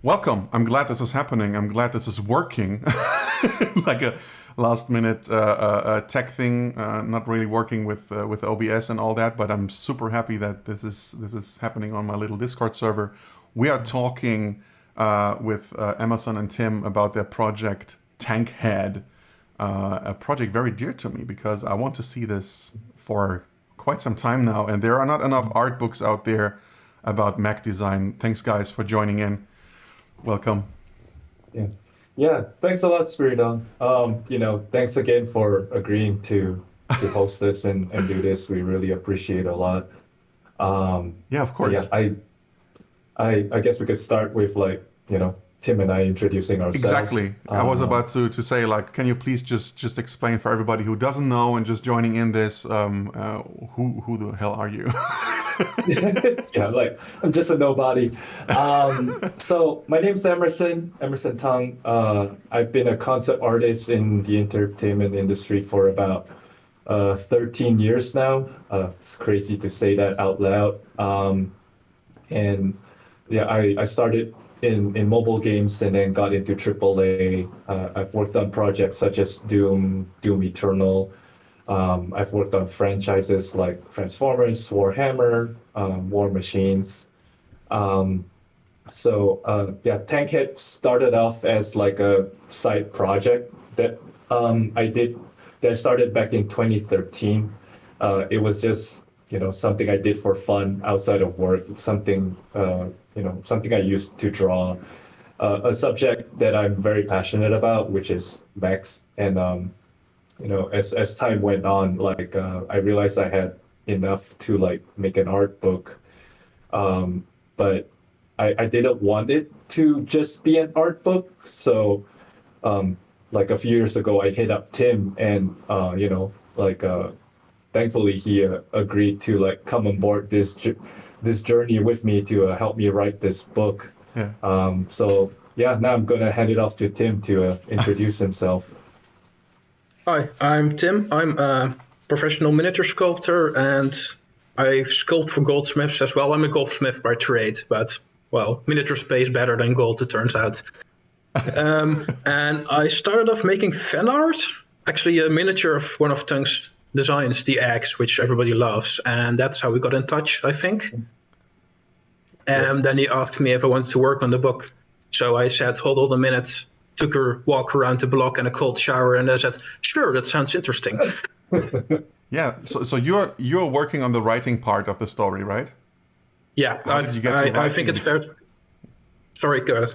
Welcome. I'm glad this is happening. I'm glad this is working. Like a last minute tech thing, not really working with OBS and all that, but I'm super happy that this is happening on my little Discord server. We are talking with Emerson and Tim about their project Tankhead, a project very dear to me because I want to see this for quite some time now, and there are not enough art books out there about Mac design. Thanks, guys, for joining in. Welcome. Yeah. Yeah. Thanks a lot, Spiridon. Thanks again for agreeing to host this and do this. We really appreciate it a lot. Yeah, of But yeah, course. I guess we could start with Tim and I introducing ourselves. Exactly. I was about to say, like, can you please just explain for everybody who doesn't know and just joining in this, who the hell are you? Yeah, like I'm just a nobody. So my name's Emerson Tung. I've been a concept artist in the entertainment industry for about 13 years now. It's crazy to say that out loud. And yeah, I started in mobile games and then got into AAA. I've worked on projects such as Doom Eternal. I've worked on franchises like Transformers, Warhammer, War Machines. Um, yeah, Tankhead started off as like a side project that I did that started back in 2013. It was just something I did for fun outside of work, something I used to draw, a subject that I'm very passionate about, which is mechs. And as time went on, I realized I had enough to like make an art book, but I didn't want it to just be an art book. So like a few years ago, I hit up Tim, and thankfully he agreed to like come on board this journey with me to help me write this book. Yeah. So yeah, now I'm gonna hand it off to Tim to introduce himself. Hi, I'm Tim. I'm a professional miniature sculptor and I sculpt for goldsmiths as well. I'm a goldsmith by trade, but well, miniatures pays better than gold, it turns out. And I started off making fan art, actually a miniature of one of Tung's designs, the X, which everybody loves. And that's how we got in touch, I think. And then he asked me if I wanted to work on the book. So I said, hold on a minute, took a walk around the block and a cold shower, and I said, sure, that sounds interesting. Yeah. So you're working on the writing part of the story, right? Yeah, How did you get to I think writing? it's fair. Sorry, go ahead.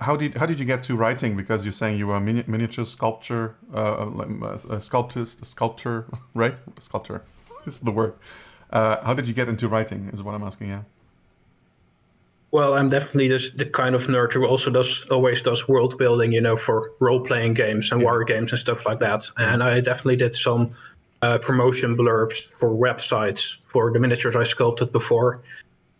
How did you get to writing? Because you're saying you were a miniature sculpture, a sculptor, right? Sculptor is the word. How did you get into writing? Is what I'm asking. Yeah. Well, I'm definitely the kind of nerd who also always does world building, for role playing games and Yeah. war games and stuff like that. And I definitely did some promotion blurbs for websites for the miniatures I sculpted before.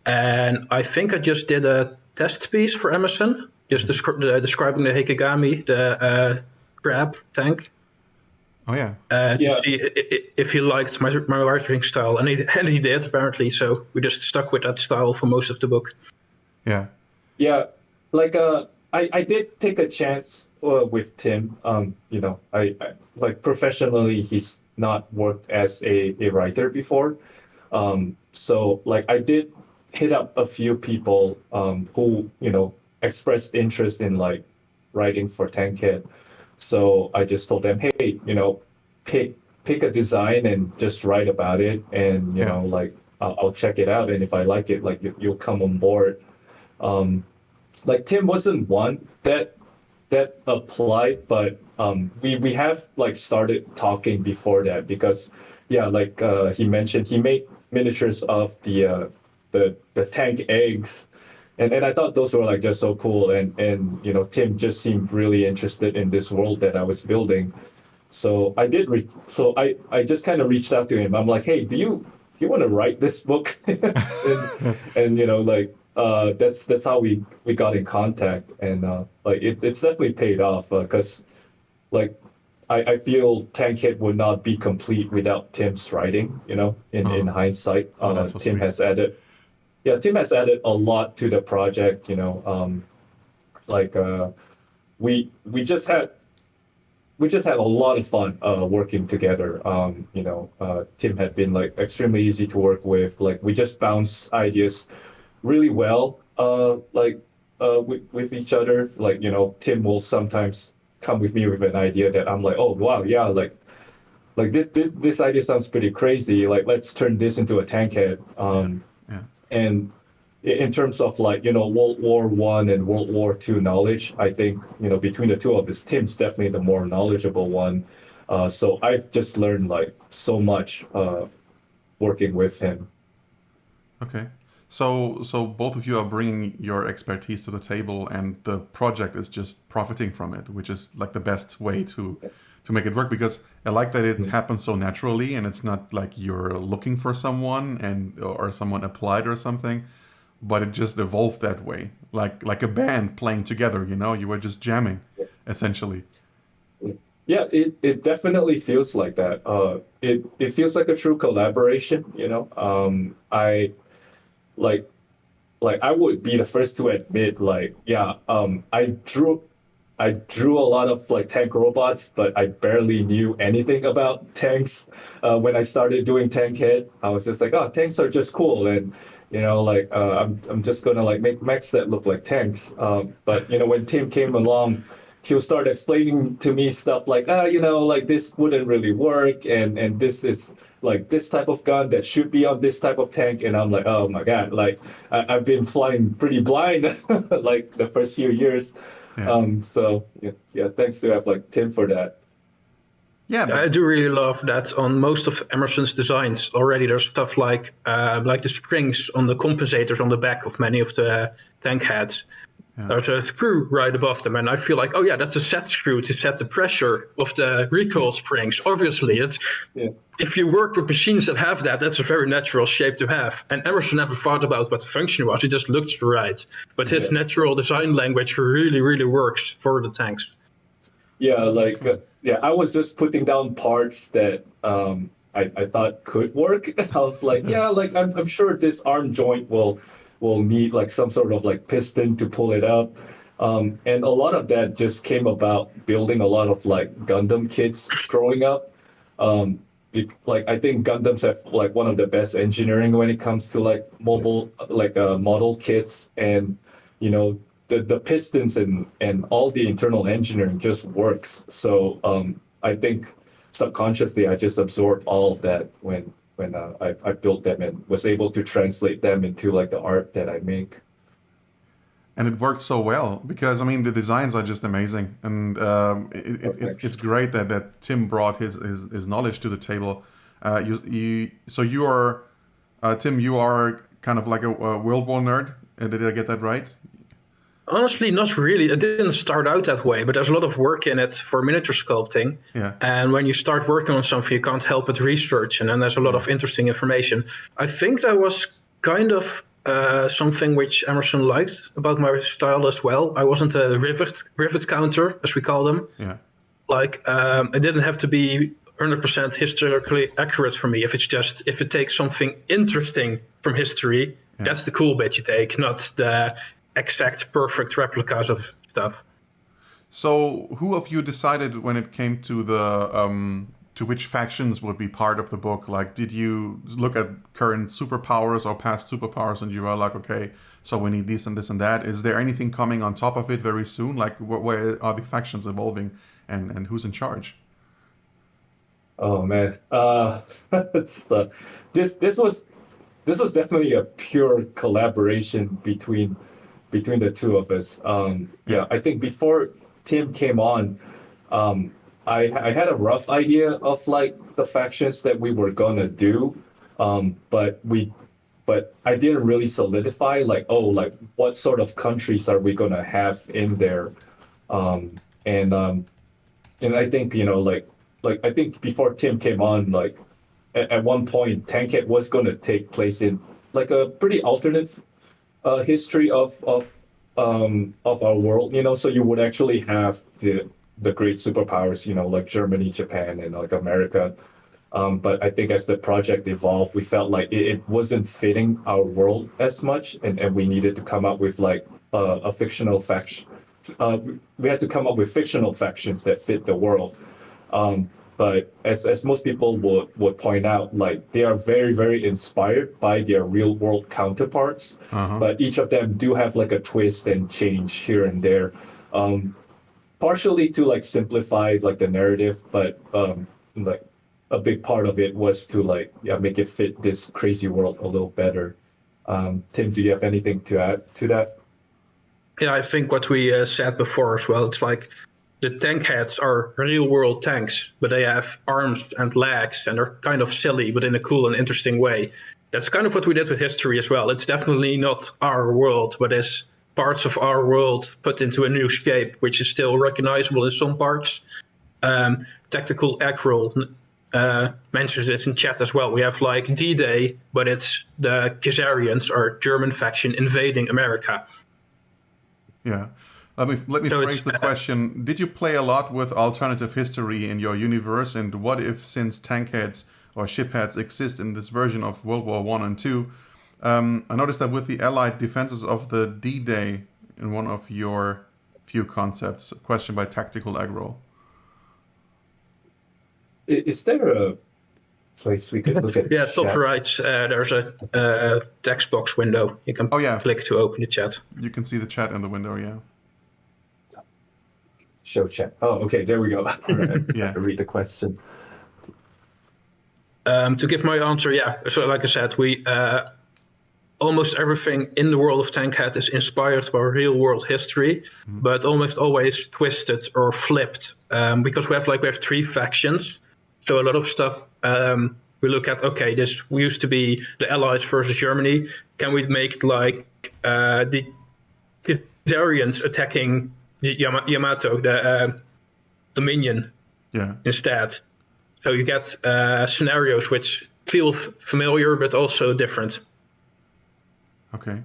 And I think I just did a test piece for Emerson, just describing the Hikigami, the crab tank, Oh yeah. to Yeah, see if he liked my writing style. And he did, apparently. So we just stuck with that style for most of the book. Yeah. yeah. I did take a chance with Tim. I like professionally, he's not worked as a writer before. So like I did hit up a few people who expressed interest in like writing for Tankhead. So I just told them, hey, pick pick a design and just write about it, and Yeah. I'll check it out, and if I like it, like you'll come on board. Like Tim wasn't one that applied, but we have like started talking before that because yeah, like he mentioned he made miniatures of the tank eggs, and I thought those were like just so cool, and Tim just seemed really interested in this world that I was building. So I just kind of reached out to him. I'm like, hey, do you want to write this book? And that's how we got in contact, and like it's definitely paid off because like I feel Tankhead would not be complete without Tim's writing. In Oh, hindsight, oh, that's so Tim sweet. has added, yeah, Tim has added a lot to the project. like we just had a lot of fun working together. Tim had been like extremely easy to work with. Like we just bounce ideas really well, with each other. Like Tim will sometimes come with me with an idea that I'm like, oh wow, yeah, like this idea sounds pretty crazy. Like let's turn this into a tankhead. Yeah. Yeah. And in terms of like World War One and World War Two knowledge, I think between the two of us, Tim's definitely the more knowledgeable one. So I've just learned like so much working with him. Okay. So both of you are bringing your expertise to the table, and the project is just profiting from it, which is like the best way to make it work. Because I like that it happens so naturally, and it's not like you're looking for someone or someone applied or something, but it just evolved that way, like a band playing together. You were just jamming, essentially. Yeah, it definitely feels like that. It feels like a true collaboration. I like I would be the first to admit, like, yeah, I drew a lot of like tank robots, but I barely knew anything about tanks. When I started doing Tankhead, I was just like, oh, tanks are just cool, and I'm just gonna like make mechs that look like tanks. But when Tim came along, he'll start explaining to me stuff like, like this wouldn't really work, and this is like this type of gun that should be on this type of tank, and I'm like, oh my god, like I've been flying pretty blind like the first few years. Yeah. So yeah, thanks to have like Tim for that. Yeah, I do really love that on most of Emerson's designs already. There's stuff like the springs on the compensators on the back of many of the tank heads. There's a screw right above them, and I feel like, oh yeah, that's a set screw to set the pressure of the recoil springs. Obviously, if you work with machines that have that, that's a very natural shape to have. And Emerson never thought about what the function was; it just looked right. But his natural design language really, really works for the tanks. Yeah, I was just putting down parts that I thought could work. I was like, yeah, like I'm sure this arm joint will need like some sort of like piston to pull it up. And a lot of that just came about building a lot of like Gundam kits growing up. Like I think Gundams have like one of the best engineering when it comes to like mobile like model kits, and the pistons and all the internal engineering just works. So I think subconsciously I just absorbed all of that when I built them and was able to translate them into like the art that I make. And it worked so well because I mean the designs are just amazing, and it's great that Tim brought his knowledge to the table. So you are Tim, you are kind of like a World War nerd. Did I get that right? Honestly, not really. It didn't start out that way, but there's a lot of work in it for miniature sculpting. Yeah. And when you start working on something, you can't help but research, and then there's a lot of interesting information. I think that was kind of something which Emerson liked about my style as well. I wasn't a rivet counter, as we call them. Yeah. Like it didn't have to be 100% historically accurate for me. If it takes something interesting from history, that's the cool bit you take, not the exact perfect replicas of stuff. So, who of you decided when it came to the to which factions would be part of the book? Like, did you look at current superpowers or past superpowers, and you were like, okay, so we need this and this and that? Is there anything coming on top of it very soon? Like, where are the factions evolving, and who's in charge? Oh man, this was definitely a pure collaboration between the two of us. Yeah, I think before Tim came on, I had a rough idea of like the factions that we were gonna do, but I didn't really solidify like, what sort of countries are we gonna have in there, and I think I think before Tim came on, like at one point Tankhead was gonna take place in like a pretty alternate history of our world, so you would actually have the great superpowers, like Germany, Japan, and like America. But I think as the project evolved, we felt like it wasn't fitting our world as much, and we needed to come up with like a fictional we had to come up with fictional factions that fit the world. But as most people would point out, like they are very, very inspired by their real world counterparts. But each of them do have like a twist and change here and there. Partially to like simplify like the narrative, but like a big part of it was to like make it fit this crazy world a little better. Tim, do you have anything to add to that? Yeah, I think what we said before as well, it's like the Tankheads are real world tanks, but they have arms and legs and are kind of silly, but in a cool and interesting way. That's kind of what we did with history as well. It's definitely not our world, but it's parts of our world put into a new shape, which is still recognizable in some parts. Tactical Aggro mentions this in chat as well. We have like D-Day, but it's the Khazarians or German faction invading America. Yeah. Let me phrase the question. Did you play a lot with alternative history in your universe? And what if, since tankheads or shipheads exist in this version of World War I and II, I noticed that with the Allied defenses of the D-Day in one of your few concepts, a question by Tactical Aggro. Is there a place we could look at? Yeah, top right, there's a text box window. You can click to open the chat. You can see the chat in the window, yeah. Show chat. Oh, okay, there we go. Right. Yeah. Read the question. To give my answer, yeah. So like I said, we almost everything in the world of Tankhead is inspired by real world history, but almost always twisted or flipped. Because we have three factions. So a lot of stuff we look at, okay, we used to be the Allies versus Germany. Can we make like the Khazarians attacking Yamato, the Dominion, instead? So you get scenarios which feel familiar but also different. Okay.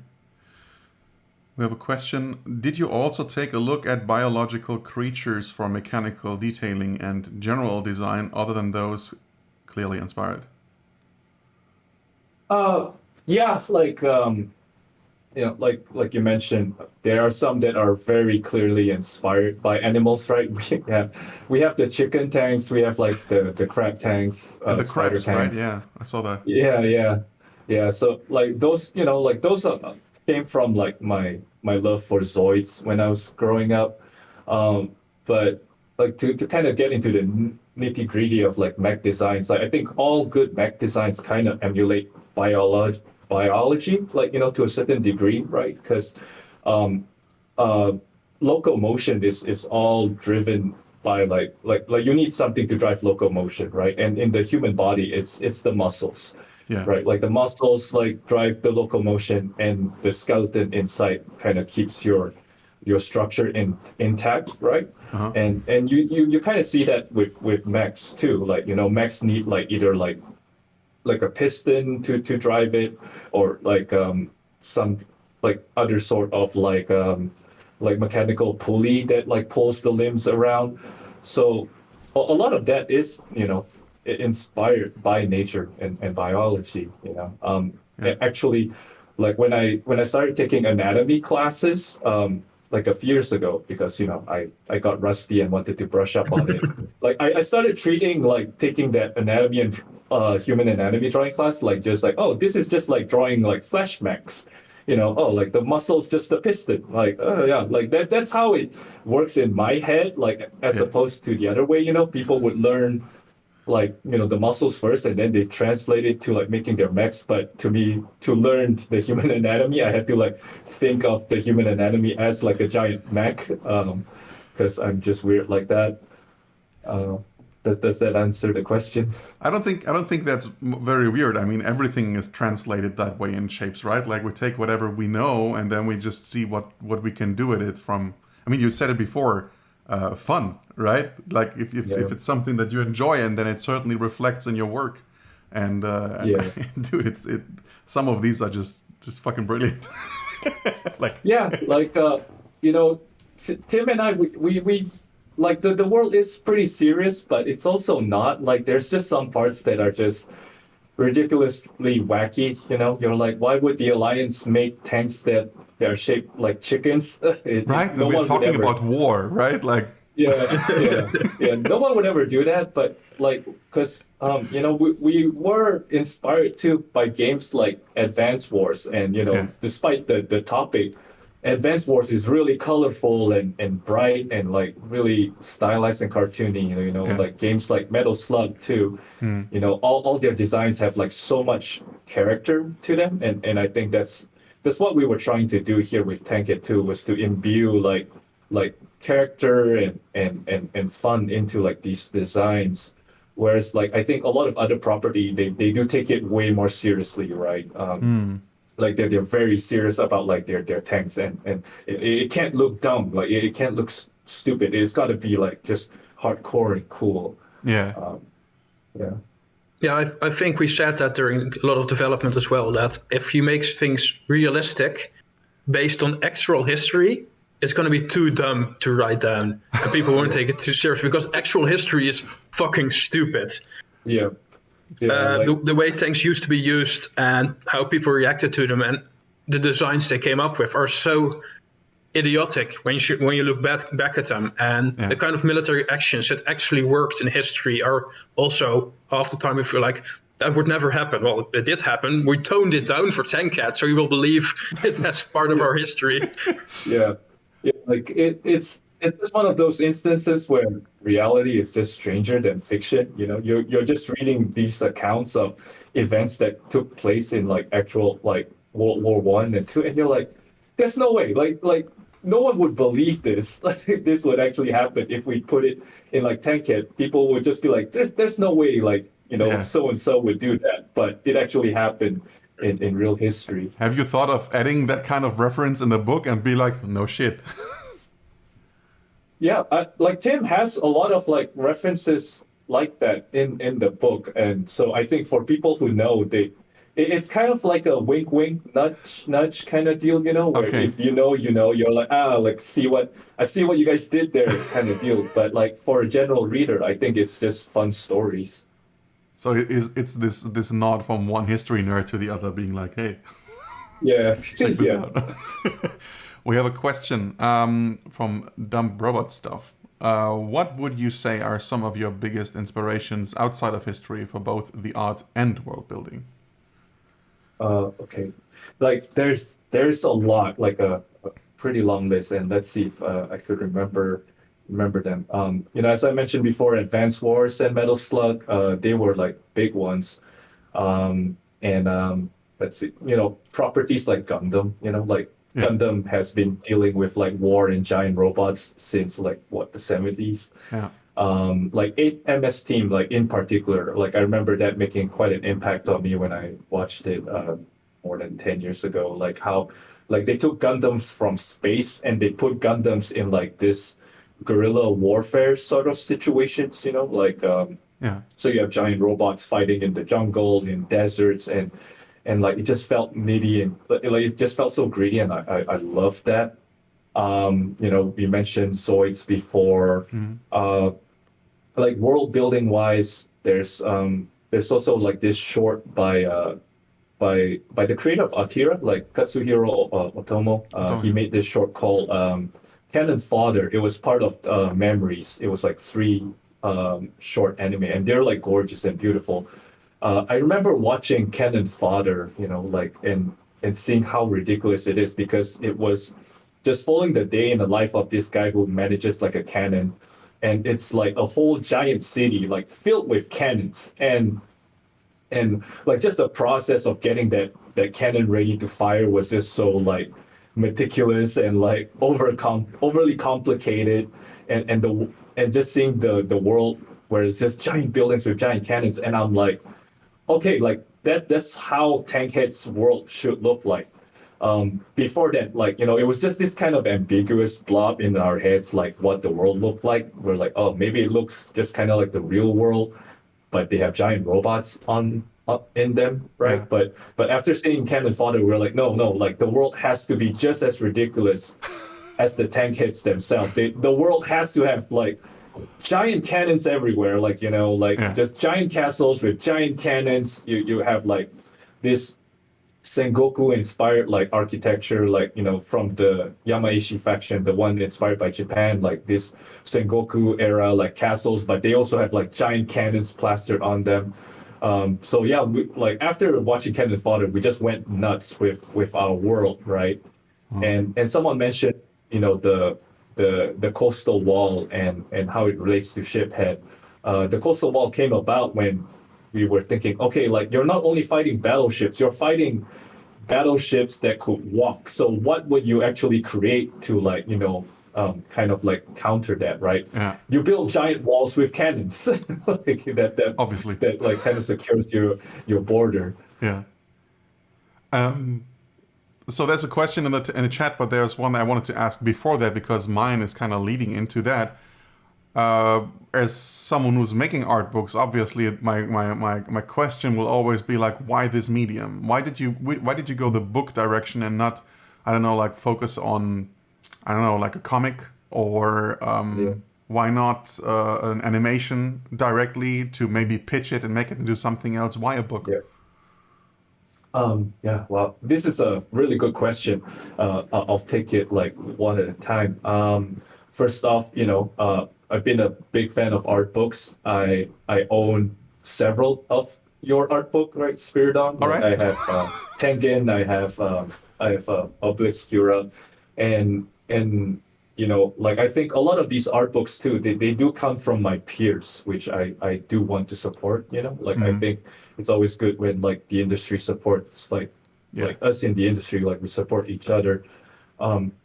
We have a question. Did you also take a look at biological creatures for mechanical detailing and general design other than those clearly inspired? Yeah, like like you mentioned, there are some that are very clearly inspired by animals, right? We have the chicken tanks, we have like the crab tanks, and the spider crabs, tanks. right? Yeah, I saw that. Yeah. So like those, like those came from like my love for Zoids when I was growing up. But like to kind of get into the nitty gritty of like mech designs, like I think all good mech designs kind of emulate biology, like to a certain degree, right? Because locomotion is all driven by like you need something to drive locomotion, right? And in the human body, it's the muscles. Yeah. Right. Like the muscles like drive the locomotion, and the skeleton inside kind of keeps your structure intact, right? And you kind of see that with mechs too. Like mechs need like either like a piston to drive it, or like some like other sort of like mechanical pulley that like pulls the limbs around. So a lot of that is inspired by nature and biology. Actually, like when I started taking anatomy classes like a few years ago, because I got rusty and wanted to brush up on it. Like I started treating like taking that anatomy and human anatomy drawing class like just like, oh, this is just like drawing like flash mechs. Oh, like the muscle's just a piston. Like, oh yeah, like that's how it works in my head. Like as opposed to the other way, people would learn like the muscles first, and then they translate it to like making their mechs. But to me, to learn the human anatomy, I had to like think of the human anatomy as like a giant mech, because I'm just weird like that. Does that answer the question? I don't think that's very weird. I mean, everything is translated that way in shapes, right? Like we take whatever we know, and then we just see what we can do with it from. I mean, you said it before. Fun, right? Like if it's something that you enjoy, and then it certainly reflects in your work. And dude, some of these are just fucking brilliant. Like Tim and I, we like the world is pretty serious, but it's also not. Like there's just some parts that are just ridiculously wacky. You're like, why would the Alliance make tanks that they're shaped like chickens. Right? No We're one would talking ever. about war, right? Like, Yeah. No one would ever do that, but like, because we were inspired too by games like Advance Wars, and yeah, despite the topic, Advance Wars is really colorful and bright and like really stylized and cartoony. yeah. Like games like Metal Slug too. Hmm. All their designs have like so much character to them, and I think that's what we were trying to do here with Tankhead too, was to imbue like character and fun into like these designs. Whereas like I think a lot of other property they do take it way more seriously, right? Hmm. Like they're very serious about like their tanks, and it can't look dumb, like it can't look stupid. It's got to be like just hardcore and cool. Yeah. Yeah. Yeah, I think we said that during a lot of development as well, that if you make things realistic based on actual history, it's going to be too dumb to write down. And people won't take it too seriously because actual history is fucking stupid. Yeah. Yeah. The way tanks used to be used and how people reacted to them and the designs they came up with are so idiotic when you look back at them, and Yeah. the kind of military actions that actually worked in history are also half the time if you're like that would never happen. Well, it did happen. We toned it down for Tankhead, so you will believe that's part of our history. Yeah. Yeah. Like it's just one of those instances where reality is just stranger than fiction. You're just reading these accounts of events that took place in like actual like World War One and Two, and you're like, there's no way. Like no one would believe this. Like this would actually happen if we put it in like Tankhead. People would just be like, there's no way. Like Yeah. so and so would do that, but it actually happened in real history. Have you thought of adding that kind of reference in the book and be like, no shit? Yeah, like Tim has a lot of like references like that in the book, and so I think for people who know, it's kind of like a wink, wink, nudge, nudge kind of deal, where Okay. if you're like like see what you guys did there kind of deal. But like for a general reader, I think it's just fun stories. So it's this nod from one history nerd to the other, being like, hey, Yeah, check this yeah. out. We have a question from Dumb Robot Stuff. What would you say are some of your biggest inspirations outside of history for both the art and world building? Okay. Like there's a lot, like a pretty long list, and let's see if I could remember them. As I mentioned before, Advance Wars and Metal Slug, they were like big ones. And let's see, properties like Gundam, like Yeah. Gundam has been dealing with like war and giant robots since like what, the 70s. Yeah. Like 8MS Team, like in particular, like I remember that making quite an impact on me when I watched it more than 10 years ago. Like how like they took Gundams from space and they put Gundams in like this guerrilla warfare sort of situations, like Yeah. so you have giant robots fighting in the jungle, in deserts, and like it just felt nitty and like it just felt so gritty, and I loved that. We mentioned Zoids before. Like world building wise, there's also like this short by the creator of Akira, like Katsuhiro Otomo. He made this short called Cannon Fodder. It was part of Memories. It was like three short anime, and they're like gorgeous and beautiful. I remember watching Cannon Fodder, like and seeing how ridiculous it is, because it was just following the day in the life of this guy who manages like a cannon, and it's like a whole giant city like filled with cannons, and like just the process of getting that cannon ready to fire was just so like meticulous and like overly complicated, and just seeing the world where it's just giant buildings with giant cannons, and I'm like, okay, like that's how Tankhead's world should look like. Before that, like, it was just this kind of ambiguous blob in our heads, like what the world looked like. We're like, oh, maybe it looks just kind of like the real world, but they have giant robots in them, right? Yeah. But after seeing Cannon Fodder, we're like, no, like the world has to be just as ridiculous as the Tankheads themselves. The world has to have like giant cannons everywhere, like Yeah. just giant castles with giant cannons. You have like this Sengoku inspired like architecture, like, you know, from the Yamaishi faction, the one inspired by Japan, like this Sengoku era, like castles, but they also have like giant cannons plastered on them. So yeah, like after watching Cannon Fodder, we just went nuts with our world, right? And someone mentioned, you know, the coastal wall and how it relates to Shiphead. The coastal wall came about when we were thinking, okay, like you're not only fighting battleships, you're fighting battleships that could walk. So what would you actually create to like, you know, kind of like counter that, right? Yeah. You build giant walls with cannons, like that Obviously. that like kind of secures your border. Yeah. So there's a question in the chat, but there's one that I wanted to ask before that because mine is kind of leading into that. As someone who's making art books, obviously my question will always be like, why this medium? Why did you go the book direction and not, I don't know, like focus on, I don't know, like a comic or why not an animation directly to maybe pitch it and make it into something else? Why a book? Yeah. Yeah, well, this is a really good question. I'll take it like one at a time. First off, you know, I've been a big fan of art books. I own several of your art book, right? Spiridon. All right. I have Tengen. I have Obscura, and you know, like I think a lot of these art books too, they do come from my peers, which I do want to support, you know, like I think it's always good when like the industry supports like us in the industry, like we support each other.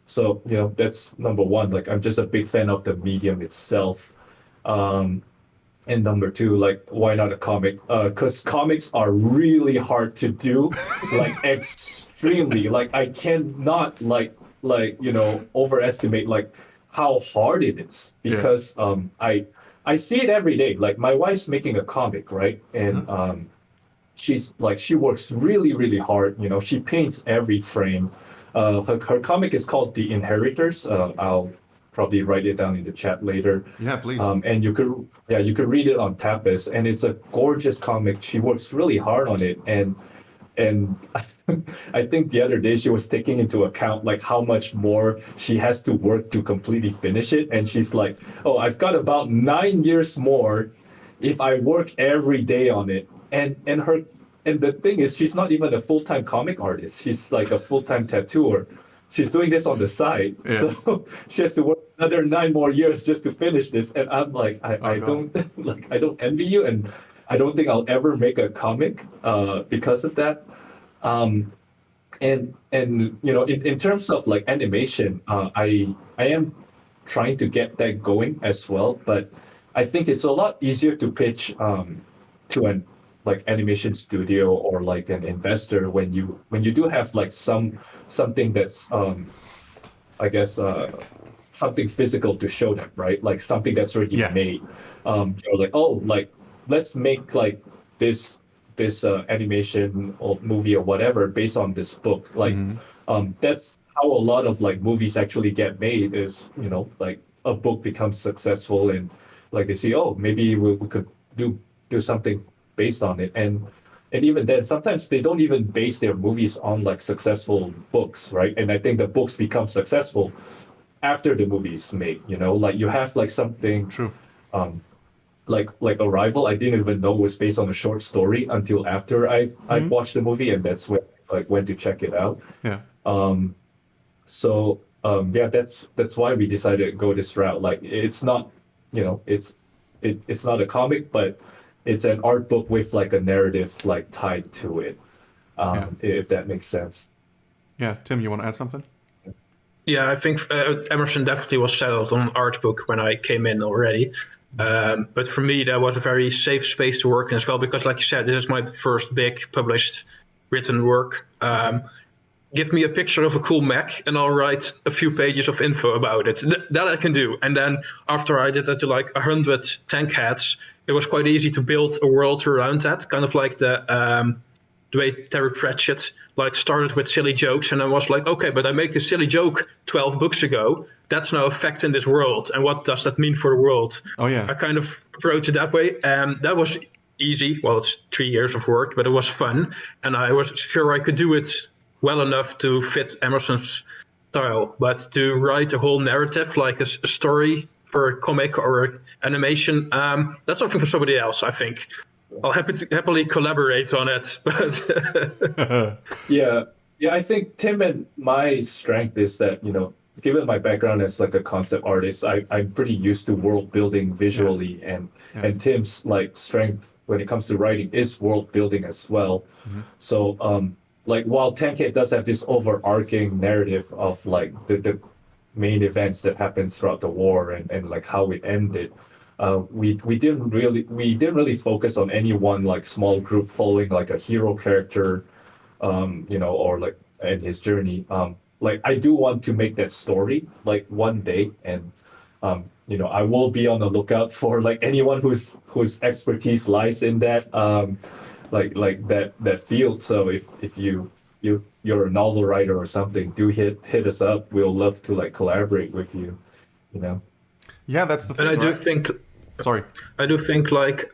So, you know, that's number one, like I'm just a big fan of the medium itself. And number two, like why not a comic? Because comics are really hard to do, like extremely, like I cannot like you know overestimate like how hard it is because I see it every day. Like my wife's making a comic, right? And she's like she works really hard. You know, she paints every frame. Her comic is called The Inheritors. I'll probably write it down in the chat later. Yeah, please. And you could read it on Tapas, and it's a gorgeous comic. She works really hard on it, and I think the other day she was taking into account like how much more she has to work to completely finish it, and she's like, "Oh, I've got about 9 years more if I work every day on it." And the thing is, she's not even a full-time comic artist. She's like a full-time tattooer. She's doing this on the side, so she has to work another 9 more years just to finish this. And I'm like, I don't like I don't envy you, and I don't think I'll ever make a comic because of that. And you know, in terms of like animation, I am trying to get that going as well. But I think it's a lot easier to pitch to an like animation studio or like an investor when you do have like something that's I guess something physical to show them, right? Like something that's already made. You're like, oh, like let's make like this animation or movie or whatever based on this book. Like that's how a lot of like movies actually get made is, you know, like a book becomes successful and like they say, oh, maybe we could do something based on it. And even then, sometimes they don't even base their movies on like successful books, right? And I think the books become successful after the movie is made, you know, like you have like something True. Like Arrival, I didn't even know was based on a short story until after I've watched the movie, and that's when like went to check it out. Yeah. So yeah, that's why we decided to go this route. Like it's not, you know, it's not a comic, but it's an art book with like a narrative like tied to it. If that makes sense. Yeah, Tim, you want to add something? Yeah, I think Emerson definitely was settled on Artbook when I came in already. But for me, that was a very safe space to work in as well, because like you said, this is my first big published written work. Give me a picture of a cool Mac and I'll write a few pages of info about it. That I can do. And then after I did that to like 100 Tankheads, it was quite easy to build a world around that, kind of like the way Terry Pratchett like started with silly jokes, and I was like, okay, but I made this silly joke 12 books ago. That's now a fact in this world, and what does that mean for the world? Oh yeah. I kind of approached it that way, and that was easy. Well, it's 3 years of work, but it was fun, and I was sure I could do it well enough to fit Emerson's style. But to write a whole narrative, like a story for a comic or animation, that's something for somebody else, I think. I'll happily collaborate on it, but Yeah, yeah. I think Tim and my strength is that, given my background as like a concept artist, I'm pretty used to world building visually, and Tim's like strength when it comes to writing is world building as well. So like while Tankhead does have this overarching narrative of like the main events that happens throughout the war and like how it ended. We didn't really focus on any one like small group following like a hero character, or like and his journey. Like I do want to make that story like one day, and I will be on the lookout for like anyone whose expertise lies in that like that field. So if you're a novel writer or something, do hit us up. We'll love to like collaborate with you. You know. Yeah, that's the thing. and I do right? think Sorry. I do think like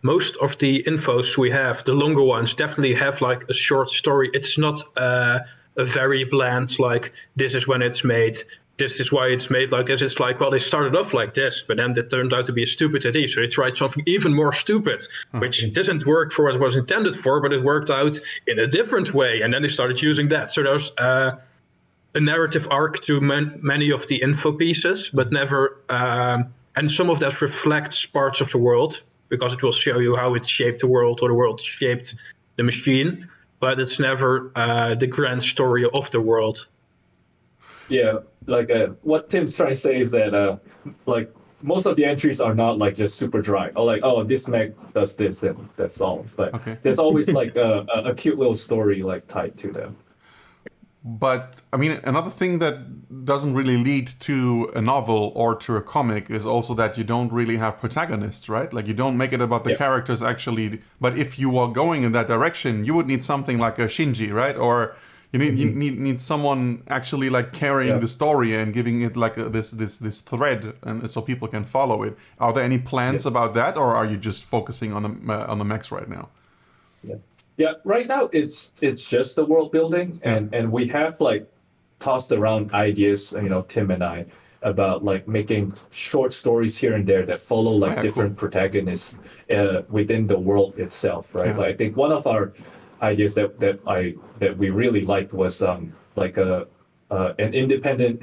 most of the infos we have, the longer ones, definitely have like a short story. It's not a very bland like this is when it's made, this is why it's made like this. It's like, well, they started off like this, but then it turned out to be a stupid idea, so they tried something even more stupid, which didn't work for what it was intended for, but it worked out in a different way, and then they started using that. So there's a narrative arc to many of the info pieces, but never. And some of that reflects parts of the world because it will show you how it shaped the world or the world shaped the machine, but it's never the grand story of the world. Yeah, like what Tim's trying to say is that like most of the entries are not like just super dry. Or like, oh, this mech does this and that's all. But there's always like a cute little story like tied to them. But I mean, another thing that doesn't really lead to a novel or to a comic is also that you don't really have protagonists, right? Like you don't make it about the characters actually. But if you are going in that direction, you would need something like a Shinji, right? Or you need someone actually like carrying the story and giving it like this thread, and so people can follow it. Are there any plans about that, or are you just focusing on the mechs right now? Yeah, right now it's just the world building, and we have like tossed around ideas, Tim and I, about like making short stories here and there that follow like different protagonists within the world itself, right? Like I think one of our ideas that we really liked was like an independent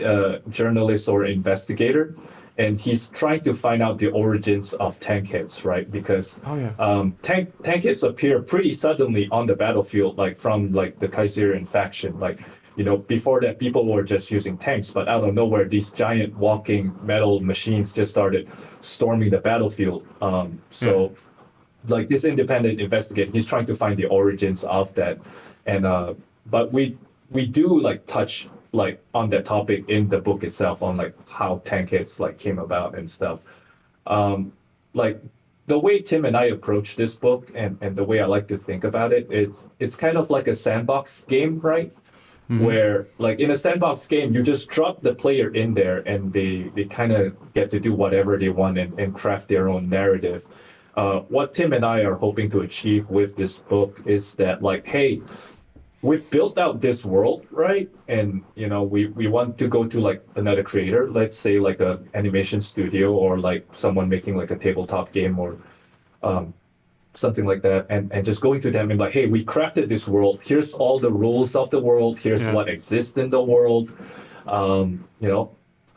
journalist or investigator, and he's trying to find out the origins of tankheads, right? Because tankheads appear pretty suddenly on the battlefield, like from like the Kaiserian faction. Like, before that, people were just using tanks, but out of nowhere, these giant walking metal machines just started storming the battlefield. Like this independent investigator, he's trying to find the origins of that, and but we do like touch like on that topic in the book itself, on like how tankheads like came about and stuff. Like the way Tim and I approach this book, and the way I like to think about it, it's kind of like a sandbox game, right? Where like in a sandbox game, you just drop the player in there and they kind of get to do whatever they want and craft their own narrative. What Tim and I are hoping to achieve with this book is that like, hey, we've built out this world, right? And we want to go to like another creator, let's say like a animation studio or like someone making like a tabletop game or something like that, and just going to them and like, hey, we crafted this world. Here's all the rules of the world. Here's what exists in the world.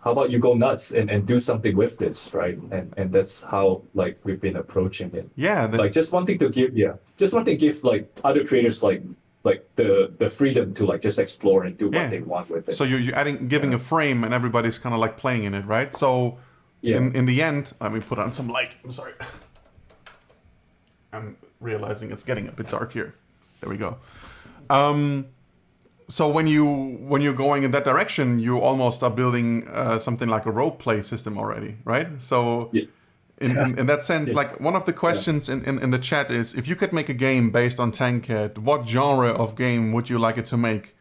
How about you go nuts and do something with this, right? And that's how like we've been approaching it. Yeah, like just wanting to give like other creators like the freedom to like just explore and do what they want with it. So you're giving a frame, and everybody's kind of like playing in it, right? So in the end, let me put on some light. I'm sorry. I'm realizing it's getting a bit dark here. There we go. So when you're going in that direction, you almost are building something like a role play system already, right? So in that sense, like one of the questions in the chat is, if you could make a game based on Tankhead, what genre of game would you like it to make?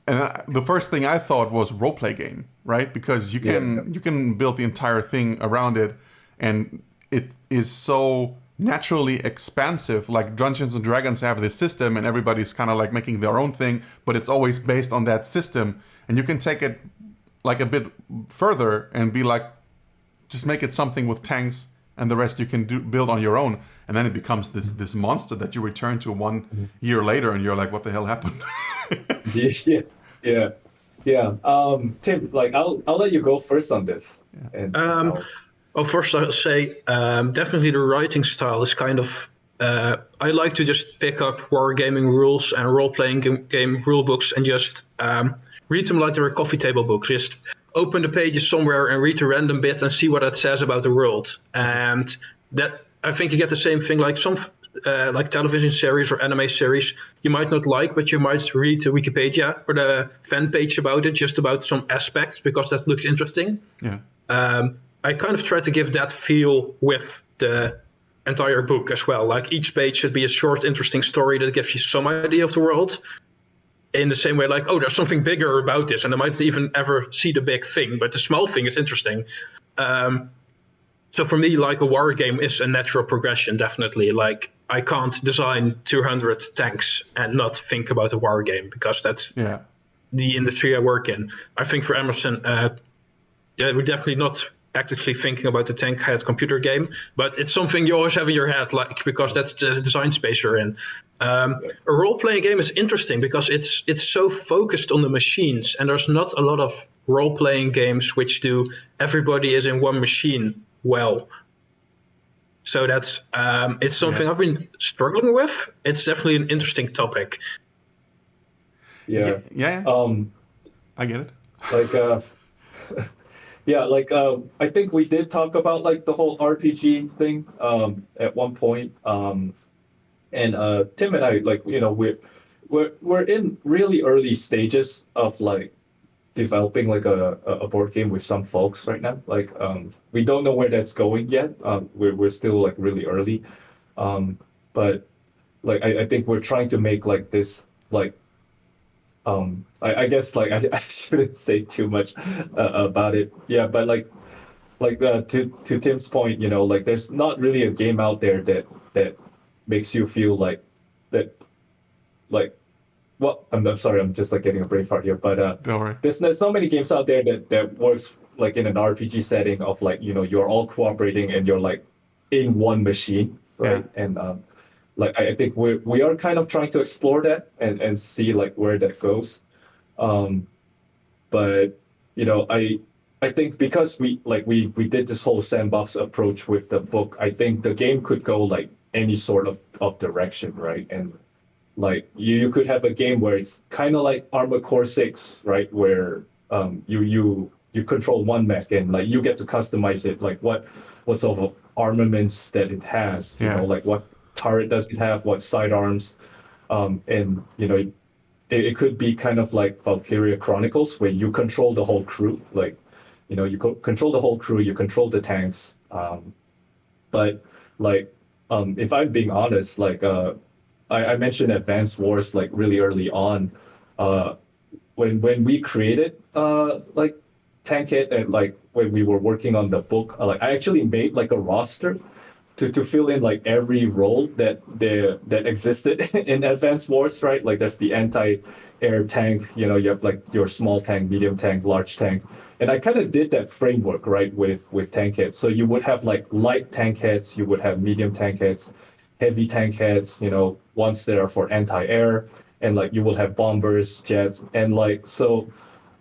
And the first thing I thought was role play game, right? Because you can build the entire thing around it, and it is so naturally expansive. Like Dungeons and Dragons have this system, and everybody's kind of like making their own thing, but it's always based on that system. And you can take it like a bit further and be like, just make it something with tanks, and the rest you can build on your own. And then it becomes this monster that you return to 1 year later, and you're like, what the hell happened? Yeah, yeah, yeah. Tim, like I'll let you go first on this. Yeah. And Well, first I'll say definitely the writing style is kind of. I like to just pick up wargaming rules and role-playing game rule books and just read them like they're a coffee table book. Just open the pages somewhere and read a random bit and see what it says about the world. And that I think you get the same thing like some like television series or anime series you might not like, but you might read the Wikipedia or the fan page about it, just about some aspects because that looks interesting. Yeah. I kind of try to give that feel with the entire book as well. Like each page should be a short, interesting story that gives you some idea of the world. In the same way, like, oh, there's something bigger about this, and I might even ever see the big thing, but the small thing is interesting. So for me, like a war game is a natural progression, definitely. Like I can't design 200 tanks and not think about a war game because that's the industry I work in. I think for Emerson, we're definitely not actively thinking about the Tankhead computer game, but it's something you always have in your head, like because that's the design space you're in. A role-playing game is interesting because it's so focused on the machines, and there's not a lot of role-playing games which do everybody is in one machine well. So that's it's something I've been struggling with. It's definitely an interesting topic. Yeah. I get it. Like yeah, like I think we did talk about like the whole RPG thing at one point. And Tim and I, like, you know, we're in really early stages of like developing like a board game with some folks right now. Like we don't know where that's going yet. We're still like really early. But like I think we're trying to make like this like I guess like I shouldn't say too much about it. Yeah, but like to Tim's point, you know, like there's not really a game out there that makes you feel like that, like, well, I'm sorry, I'm just like getting a brain fart here, but Don't worry. there's not many games out there that works like in an RPG setting of like, you know, you're all cooperating and you're like in one machine, right? Yeah. And like I think we are kind of trying to explore that and see like where that goes. But you know, I think because we did this whole sandbox approach with the book, I think the game could go like any sort of direction, right? And like you could have a game where it's kind of like Armored Core 6, right? Where you control one mech and like you get to customize it, like what sort of armaments that it has, you know, like what turret does it have, what sidearms, and you know, it could be kind of like Valkyria Chronicles where you control the whole crew, like, you know, you control the whole crew, you control the tanks, but like if I'm being honest, like I mentioned Advanced Wars like really early on, when we created like Tankhead and like when we were working on the book, like I actually made like a roster to fill in like every role that existed in Advanced Wars, right? Like there's the anti-air tank, you know, you have like your small tank, medium tank, large tank. And I kind of did that framework, right, with Tankheads. So you would have like light tank heads, you would have medium tank heads, heavy tank heads, you know, ones that are for anti-air, and like you will have bombers, jets, and like so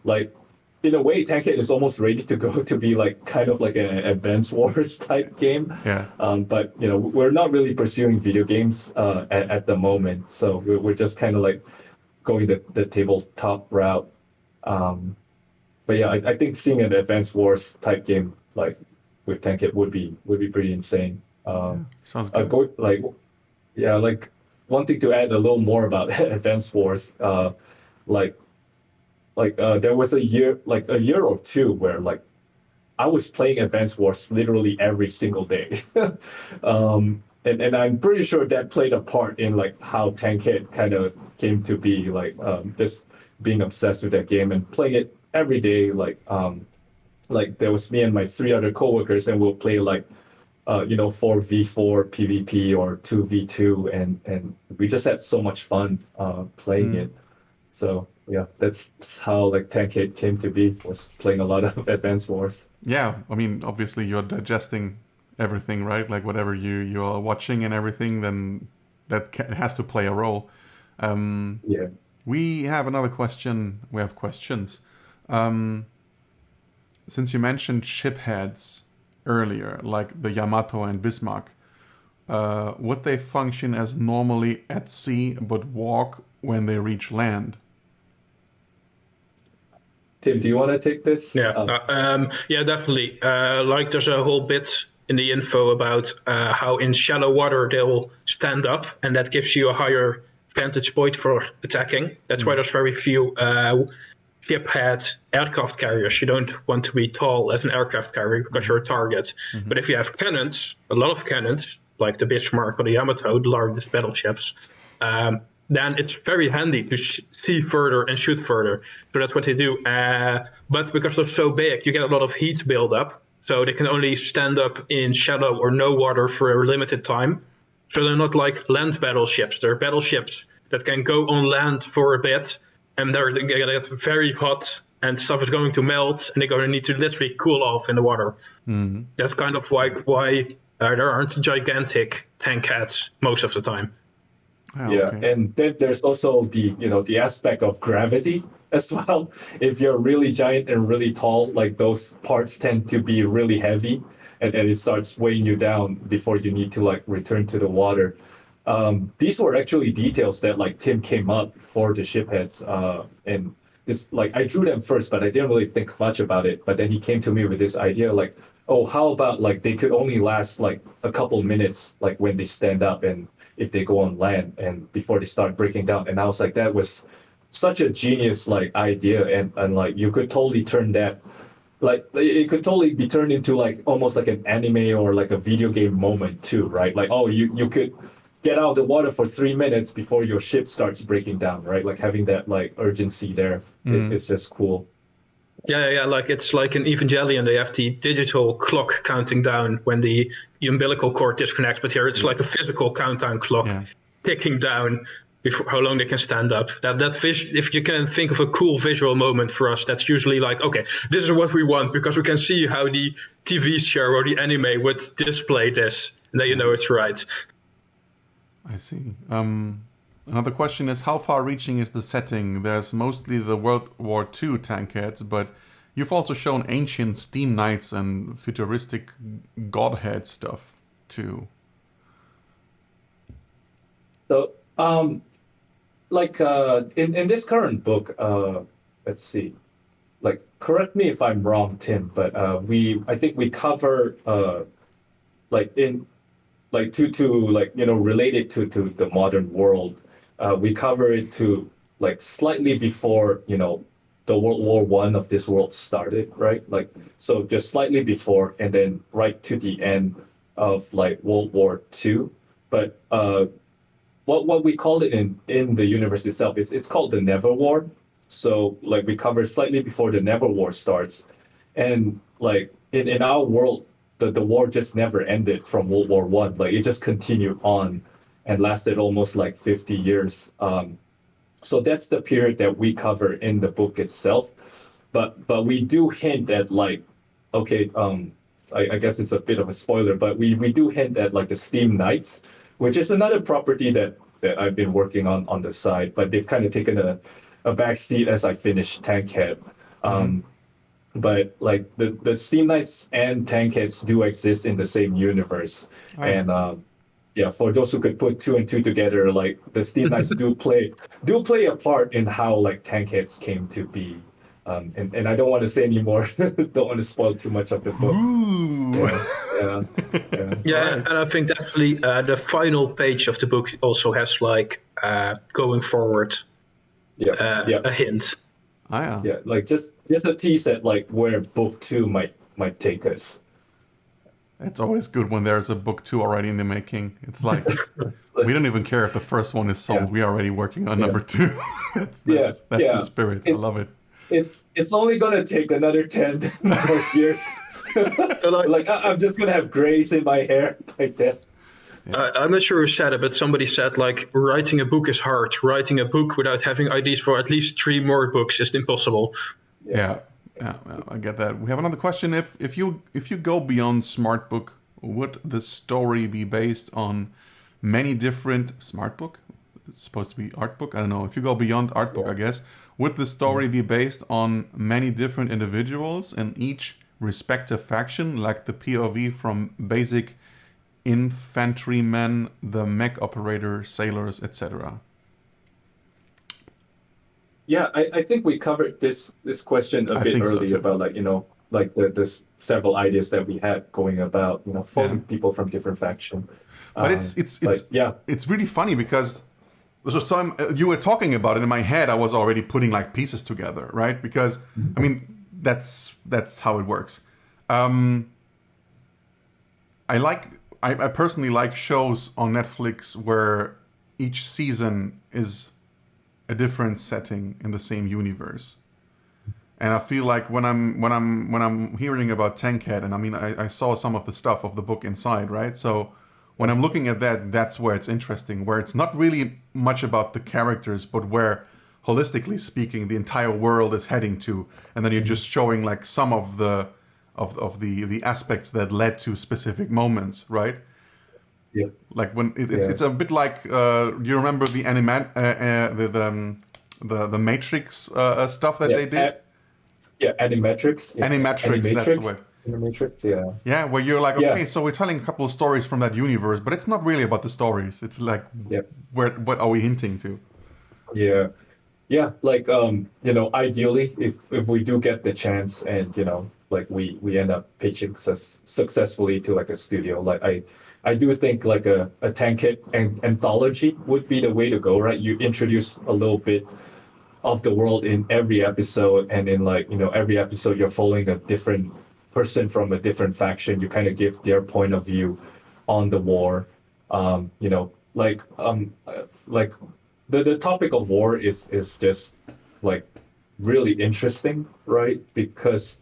like in a way, Tankhead is almost ready to go to be like kind of like an Advanced Wars type game. Yeah. But you know, we're not really pursuing video games at the moment, so we're just kind of like going the tabletop route. But yeah, I think seeing an Advanced Wars type game like with Tankhead would be pretty insane. Sounds good. Like one thing to add a little more about Advanced Wars, there was a year or two where like I was playing Advanced Wars literally every single day. And I'm pretty sure that played a part in like how Tankhead kind of came to be, like just being obsessed with that game and playing it every day. Like there was me and my 3 other coworkers, and we'll play like 4v4 PvP or 2v2, and we just had so much fun playing it. So yeah, that's how like Tankhead came to be, was playing a lot of Advance Wars. Yeah, I mean, obviously you're digesting everything, right? Like whatever you're watching and everything, then that has to play a role. Yeah. We have another question. We have questions. Since you mentioned ship heads earlier, like the Yamato and Bismarck, would they function as normally at sea but walk when they reach land? Tim, do you want to take this? Yeah, definitely. Like there's a whole bit in the info about how in shallow water they'll stand up, and that gives you a higher vantage point for attacking. That's why there's very few ship-head aircraft carriers. You don't want to be tall as an aircraft carrier because you're a target. But if you have cannons, a lot of cannons, like the Bismarck or the Yamato, the largest battleships, then it's very handy to see further and shoot further. So that's what they do. But because they're so big, you get a lot of heat buildup. So they can only stand up in shallow or no water for a limited time. So they're not like land battleships. They're battleships that can go on land for a bit, and they get very hot, and stuff is going to melt, and they're going to need to literally cool off in the water. That's kind of why there aren't gigantic Tankheads most of the time. Oh, yeah, okay. And then there's also the aspect of gravity as well. If you're really giant and really tall, like those parts tend to be really heavy, and it starts weighing you down before you need to like return to the water. These were actually details that like Tim came up for the ship heads, and this like I drew them first, but I didn't really think much about it. But then he came to me with this idea like, oh, how about like they could only last like a couple minutes, like when they stand up and if they go on land and before they start breaking down. And I was like, that was such a genius like idea, and like you could totally turn that, like it could totally be turned into like almost like an anime or like a video game moment too, right? Like, oh, you could get out of the water for 3 minutes before your ship starts breaking down, right? Like having that like urgency there is just cool. Yeah, like it's like in Evangelion, they have the digital clock counting down when the umbilical cord disconnects, but here it's like a physical countdown clock ticking down before how long they can stand up. If you can think of a cool visual moment for us, that's usually like, okay, this is what we want because we can see how the TV show or the anime would display this, and then you know it's right. I see. Another question is, how far-reaching is the setting? There's mostly the World War II Tankheads, but you've also shown ancient steam knights and futuristic godhead stuff too. So, like in this current book, let's see. Like, correct me if I'm wrong, Tim, but I think we cover like in like to like relate it to the modern world. We cover it to like slightly before the World War I of this world started, right? Like so just slightly before, and then right to the end of like World War II. But what we call it in the universe itself is it's called the Never War. So like we cover slightly before the Never War starts, and like in our world, the war just never ended from World War I. Like it just continued on and lasted almost like 50 years. So that's the period that we cover in the book itself. But we do hint at like, okay, I guess it's a bit of a spoiler, but we do hint at like the Steam Knights, which is another property that I've been working on the side, but they've kind of taken a back seat as I finish Tankhead. But like the Steam Knights and Tankheads do exist in the same universe. Right. And yeah, for those who could put 2 and 2 together, like the Steam Knights do play a part in how like Tankheads came to be. And I don't want to say any more. Don't want to spoil too much of the book. Yeah, and I think definitely the final page of the book also has like going forward a hint. Yeah, like just a tease at like where book 2 might take us. It's always good when there's a book 2 already in the making. It's like we don't even care if the first one is sold. We're already working on number 2. that's the spirit. I love it. It's only gonna take another 10 more years So, like, Like I'm just gonna have grays in my hair like that. I'm not sure who said it, but somebody said like writing a book is hard. Writing a book without having ideas for at least 3 more books is impossible. Yeah, yeah, I get that. We have another question. If you go beyond smart book, would the story be based on many different smart book? It's supposed to be art book. I don't know. If you go beyond art book, I guess, would the story be based on many different individuals in each respective faction, like the POV from basic infantrymen, the mech operator, sailors, etc.? Yeah, I think we covered this question a I bit think so earlier too. about like, like the several ideas that we had going about, Yeah. following people from different faction. But it's it's But it's yeah, it's really funny because the time you were talking about it in my head, I was already putting like pieces together, right? Because I mean that's how it works. Um, I personally like shows on Netflix where each season is a different setting in the same universe. And I feel like when I'm hearing about Tankhead, and I mean I saw some of the stuff of the book inside, right? So when I'm looking at that, that's where it's interesting, where it's not really much about the characters, but where holistically speaking, the entire world is heading to, and then you're just showing like some of the aspects that led to specific moments, right? yeah, Like when it's yeah, it's a bit like you remember the the Matrix stuff that yeah, they did. Animatrix, yeah, Animatrix, that's the Animatrix, word. Animatrix, yeah, Yeah, where you're like, yeah, okay, so we're telling a couple of stories from that universe, but it's not really about the stories. It's like, yeah, where what are we hinting to? yeah. Yeah, like ideally, if we do get the chance, and like we end up pitching successfully to like a studio, like I do think like a Tankhead anthology would be the way to go, right? You introduce a little bit of the world in every episode, and in like every episode you're following a different person from a different faction. You kind of give their point of view on the war. Like the topic of war is just like really interesting, right? Because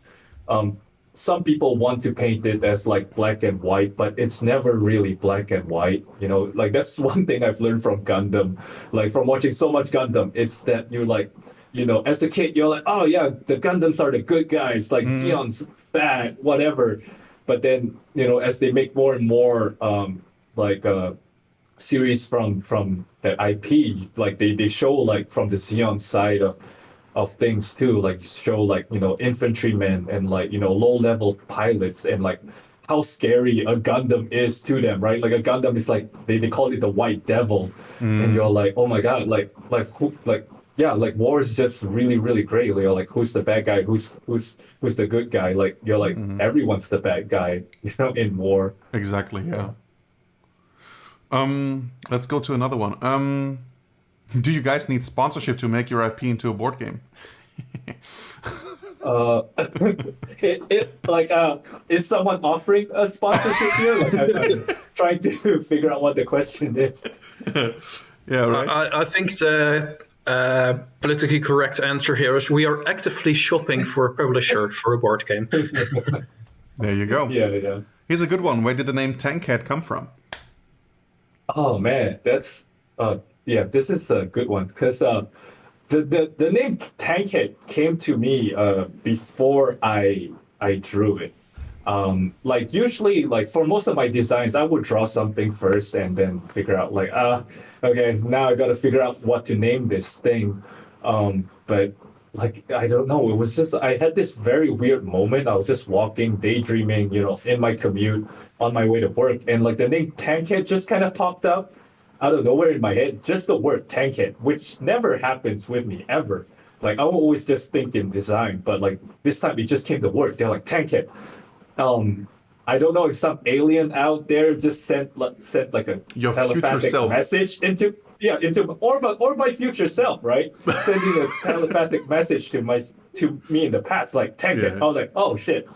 um, some people want to paint it as like black and white, but it's never really black and white. Like that's one thing I've learned from Gundam, like from watching so much Gundam. It's that you're like, as a kid, you're like, oh yeah, the Gundams are the good guys, like Mm, Sion's bad, whatever. But then, as they make more and more like series from that IP, like they show like from the Xeon side of things too, like show like infantrymen and like low level pilots, and like how scary a Gundam is to them, right? Like a Gundam is like they call it the white devil, and you're mm, like, oh my god, like who like yeah, like war is just really really great. You're like, who's the bad guy? Who's the good guy? Like you're like mm. everyone's the bad guy, in war. Exactly, Yeah. yeah. Let's go to another one. Do you guys need sponsorship to make your IP into a board game? Uh, is someone offering a sponsorship here? Like, I'm trying to figure out what the question is. Yeah, right. I think the politically correct answer here is we are actively shopping for a publisher for a board game. There you go. Yeah, yeah. Here's a good one. Where did the name Tankhead come from? Oh man, that's yeah. This is a good one because the name Tankhead came to me before I drew it. Like usually, like for most of my designs, I would draw something first and then figure out like, okay, now I got to figure out what to name this thing. But like I don't know, it was just I had this very weird moment. I was just walking, daydreaming, in my commute on my way to work, and like the name Tankhead just kind of popped up out of nowhere in my head. Just the word Tankhead, which never happens with me ever. Like I will always just think in design, but like this time it just came to work. They're like Tankhead. um I don't know if some alien out there just sent like a Your future telepathic self. message into or my future self, right? Sending a telepathic message to me in the past, like tank it. Yeah. I was like, oh shit.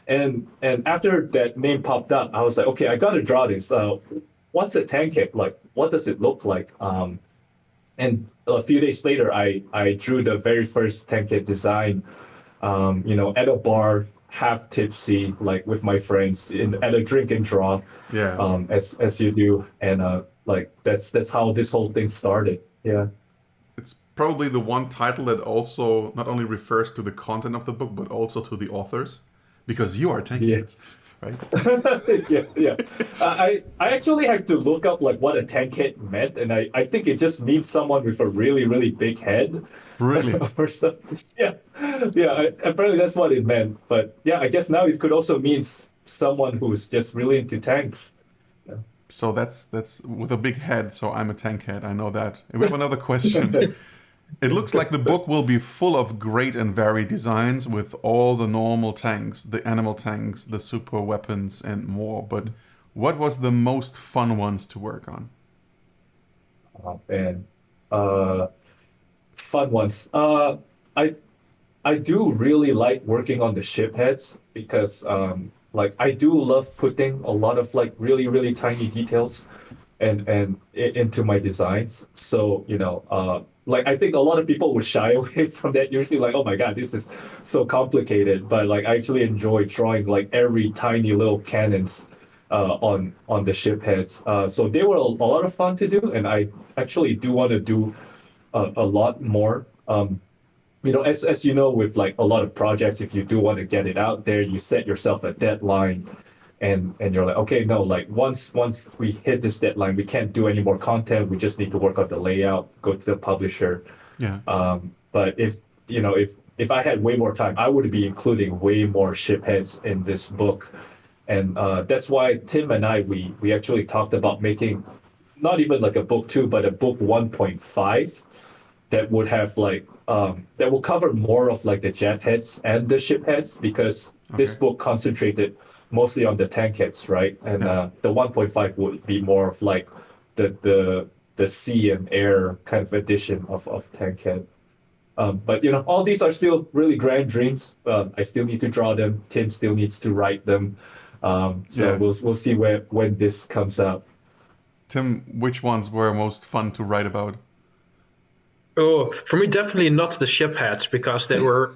And after that name popped up, I was like, okay, I gotta draw this. What's a tank hit? Like, what does it look like? And a few days later, I drew the very first tank hit design, at a bar half tipsy, like with my friends at a drink and draw, Yeah. as you do, and like that's how this whole thing started. Yeah. It's probably the one title that also not only refers to the content of the book, but also to the authors, because you are Yeah. Tankheads, right? Yeah, yeah. I actually had to look up like what a tankhead meant, and I think it just means someone with a really, really big head Really. or something. Yeah, yeah. Apparently that's what it meant. But yeah, I guess now it could also mean someone who's just really into tanks. Yeah. So that's with a big head. So I'm a Tankhead. I know that. And we have another question. It looks like the book will be full of great and varied designs with all the normal tanks, the animal tanks, the super weapons, and more. But what was the most fun ones to work on? Oh man, fun ones. I I do really like working on the ship heads because like I do love putting a lot of like really really tiny details into my designs. So like I think a lot of people would shy away from that. Usually like, oh my god, this is so complicated. But like I actually enjoy drawing like every tiny little cannons on the ship heads. So they were a lot of fun to do, and I actually do want to do a lot more. As you know, with like a lot of projects, if you do want to get it out there, you set yourself a deadline, and you're like, okay, no, like once we hit this deadline, we can't do any more content. We just need to work out the layout, go to the publisher. Yeah. But if I had way more time, I would be including way more ship heads in this book, and that's why Tim and I we actually talked about making not even like a book two, but a book 1.5 that would have like that will cover more of like the jet heads and the ship heads because this book concentrated mostly on the tank heads, right? And the 1.5 would be more of like the sea and air kind of edition of tank head. But all these are still really grand dreams. I still need to draw them. Tim still needs to write them. So Yeah. we'll see when this comes out. Tim, which ones were most fun to write about? Oh, for me, definitely not the ship heads because they were.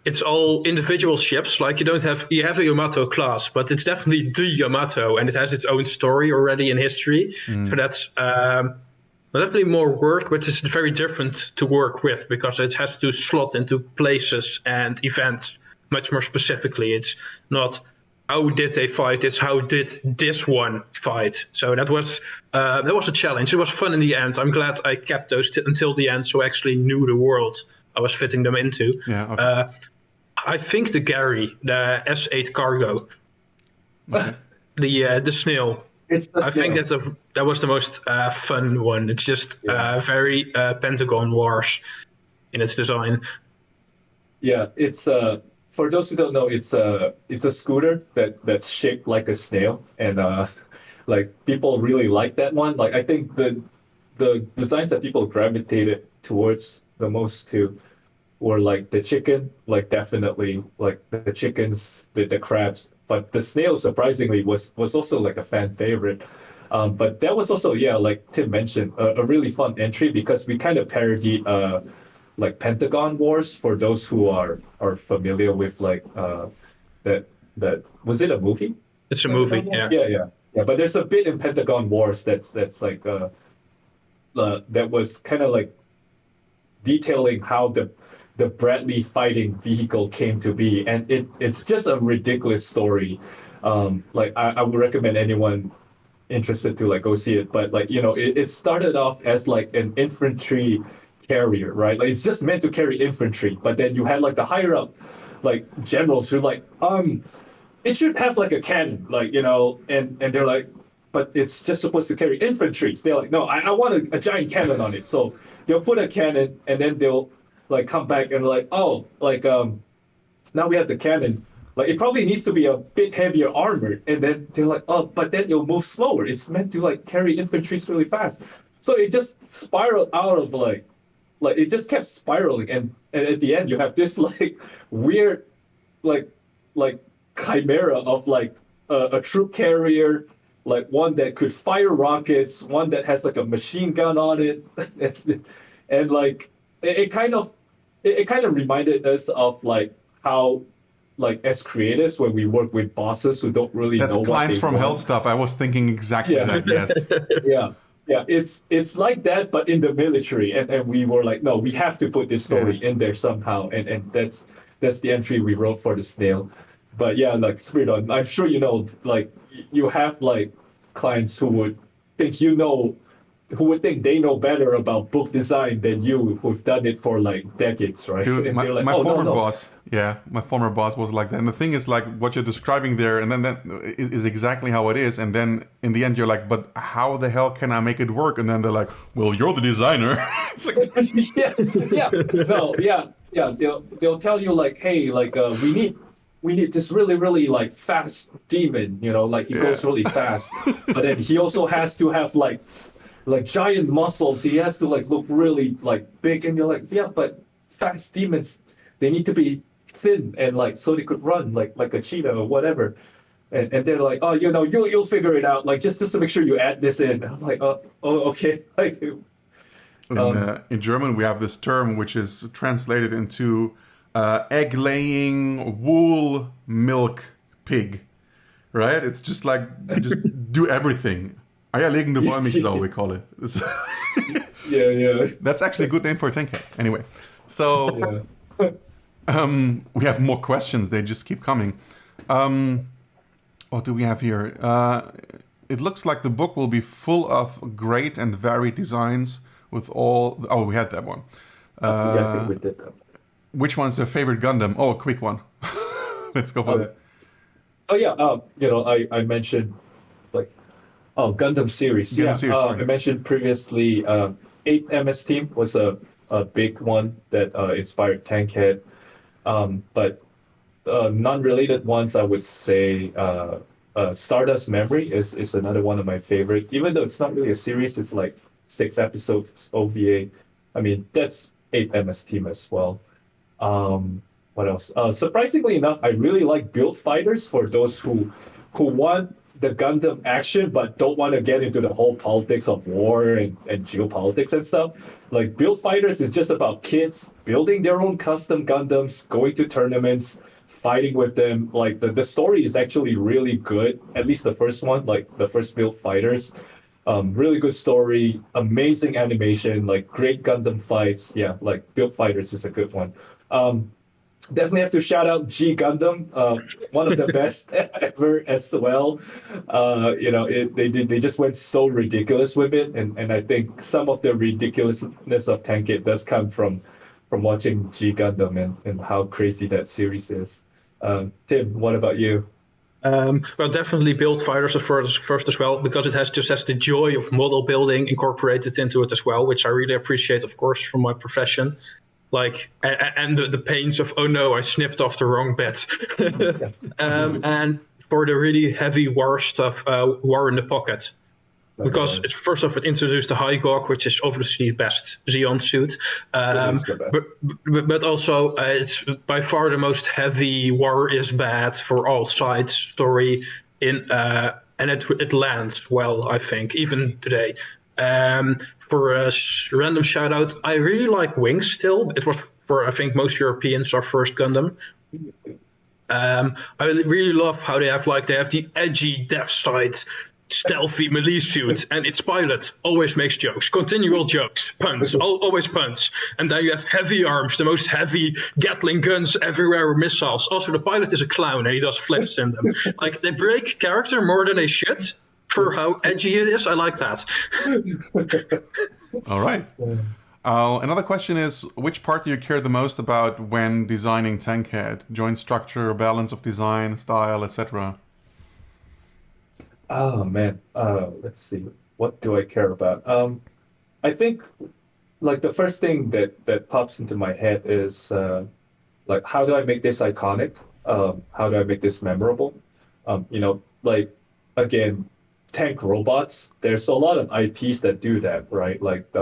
It's all individual ships. Like you have a Yamato class, but it's definitely the Yamato, and it has its own story already in history. So that's definitely more work, which is very different to work with because it has to slot into places and events much more specifically. It's not how did they fight, it's how did this one fight. So that was a challenge. It was fun in the end. I'm glad I kept those until the end, so I actually knew the world I was fitting them into. Yeah. Okay. I think the Gary, the S8 cargo, the snail. It's the I think snail. that was the most fun one. It's just very Pentagon Wars in its design. Yeah, it's for those who don't know, it's a scooter that's shaped like a snail, and like people really like that one. Like I think the designs that people gravitated towards the most too were like the chicken, like definitely like the chickens, the crabs, but the snail surprisingly was also like a fan favorite. But that was also, yeah, like Tim mentioned, a really fun entry because we kind of parodied like Pentagon Wars for those who are familiar with like that was it a movie? It's a Pentagon movie, Wars? yeah. Yeah. But there's a bit in Pentagon Wars that's like that was kind of like detailing how the Bradley fighting vehicle came to be, and it's just a ridiculous story. Like I would recommend anyone interested to like go see it. But like it started off as like an infantry carrier, right? Like it's just meant to carry infantry, but then you had like the higher up like generals who like it should have like a cannon, like and they're like, but it's just supposed to carry infantry. So they're like, no, I want a giant cannon on it. So they'll put a cannon and then they'll like come back and like, oh, like now we have the cannon. Like it probably needs to be a bit heavier armored. And then they're like, oh, but then it'll move slower. It's meant to like carry infantry really fast. So it just spiraled out of like it just kept spiraling. And at the end you have this like weird like like chimera of like a troop carrier, like one that could fire rockets, one that has like a machine gun on it, and like it kind of reminded us of like how like as creators when we work with bosses who don't really That's know what clients they from hell want. stuff. I was thinking exactly Yeah. that. Yes. Yeah. Yeah, it's like that, but in the military, and we were like, no, we have to put this Yeah. story in there somehow, and that's the entry we wrote for the snail. But yeah, like Spiridon, I'm sure you know, like you have like clients who would think who would think they know better about book design than you, who've done it for like decades, right? Dude, And my, they're like, my oh no, former no, boss, yeah, my former boss was like that. And the thing is, like, what you're describing there, and then that is exactly how it is. And then in the end, you're like, but how the hell can I make it work? And then they're like, well, you're the designer. It's like, yeah, yeah, no, yeah, yeah. They'll tell you like, hey, like we need this really really like fast demon, you know, like he yeah. goes really fast, but then he also has to have like like giant muscles. He has to like look really like big, and you're like, yeah, but fast demons they need to be thin and like so they could run like a cheetah or whatever. And they're like, oh, you know, you'll figure it out. Like just to make sure you add this in. I'm like, oh, okay. Like, In German, we have this term which is translated into egg laying wool milk pig, right? It's just like you just do everything. Eierlegende Wollmilchsau, we call it. yeah, That's actually a good name for a tankhead. Anyway, so yeah. we have more questions. They just keep coming. What do we have here? It looks like the book will be full of great and varied designs with all... Oh, we had that one. Yeah, I think we did that. Which one's your favorite Gundam? Oh, a quick one. Let's go for that. Oh yeah, you know, I mentioned like Gundam series. Gundam Yeah, series, sorry. I mentioned previously 8 MS Team was a big one that inspired Tankhead. But non-related ones, I would say Stardust Memory is another one of my favorite. Even though it's not really a series, it's like 6 episodes OVA. I mean, that's 8 MS Team as well. What else? Surprisingly enough, I really like Build Fighters for those who want the Gundam action but don't want to get into the whole politics of war and geopolitics and stuff. Like Build Fighters is just about kids building their own custom Gundams, going to tournaments, fighting with them. Like the story is actually really good. At least the first one, like the first Build Fighters. Really good story, amazing animation, like great Gundam fights. Yeah, like Build Fighters is a good one. Definitely have to shout out G Gundam, one of the best ever as well. You know, they just went so ridiculous with it, and I think some of the ridiculousness of Tankhead does come from watching G Gundam and how crazy that series is. Tim, what about you? Well, definitely Build Fighters first as well, because it has the joy of model building incorporated into it as well, which I really appreciate, of course, from my profession. Like, and the pains of, oh no, I snipped off the wrong bit. And for the really heavy war stuff, War in the Pocket. Because it's first off, it introduced the High Gawk, which is obviously the best Xeon suit. But also, it's by far the most heavy war is bad for all sides story and it lands well, I think, even today. For a random shout out, I really like Wings still. It was for, I think, most Europeans, our first Gundam. I really love how they have the edgy Death Side stealthy melee suit, and its pilot always makes jokes, continual jokes, puns, always puns. And then you have heavy arms, the most heavy Gatling guns everywhere with missiles. Also, the pilot is a clown and he does flips in them. Like, they break character more than they should for how edgy it is. I like that. All right. Another question is, which part do you care the most about when designing Tankhead? Joint structure, balance of design, style, etc.? Oh man, let's see. What do I care about? I think like the first thing that pops into my head is like how do I make this iconic? How do I make this memorable? You know, like again, tank robots. There's a lot of IPs that do that, right? Like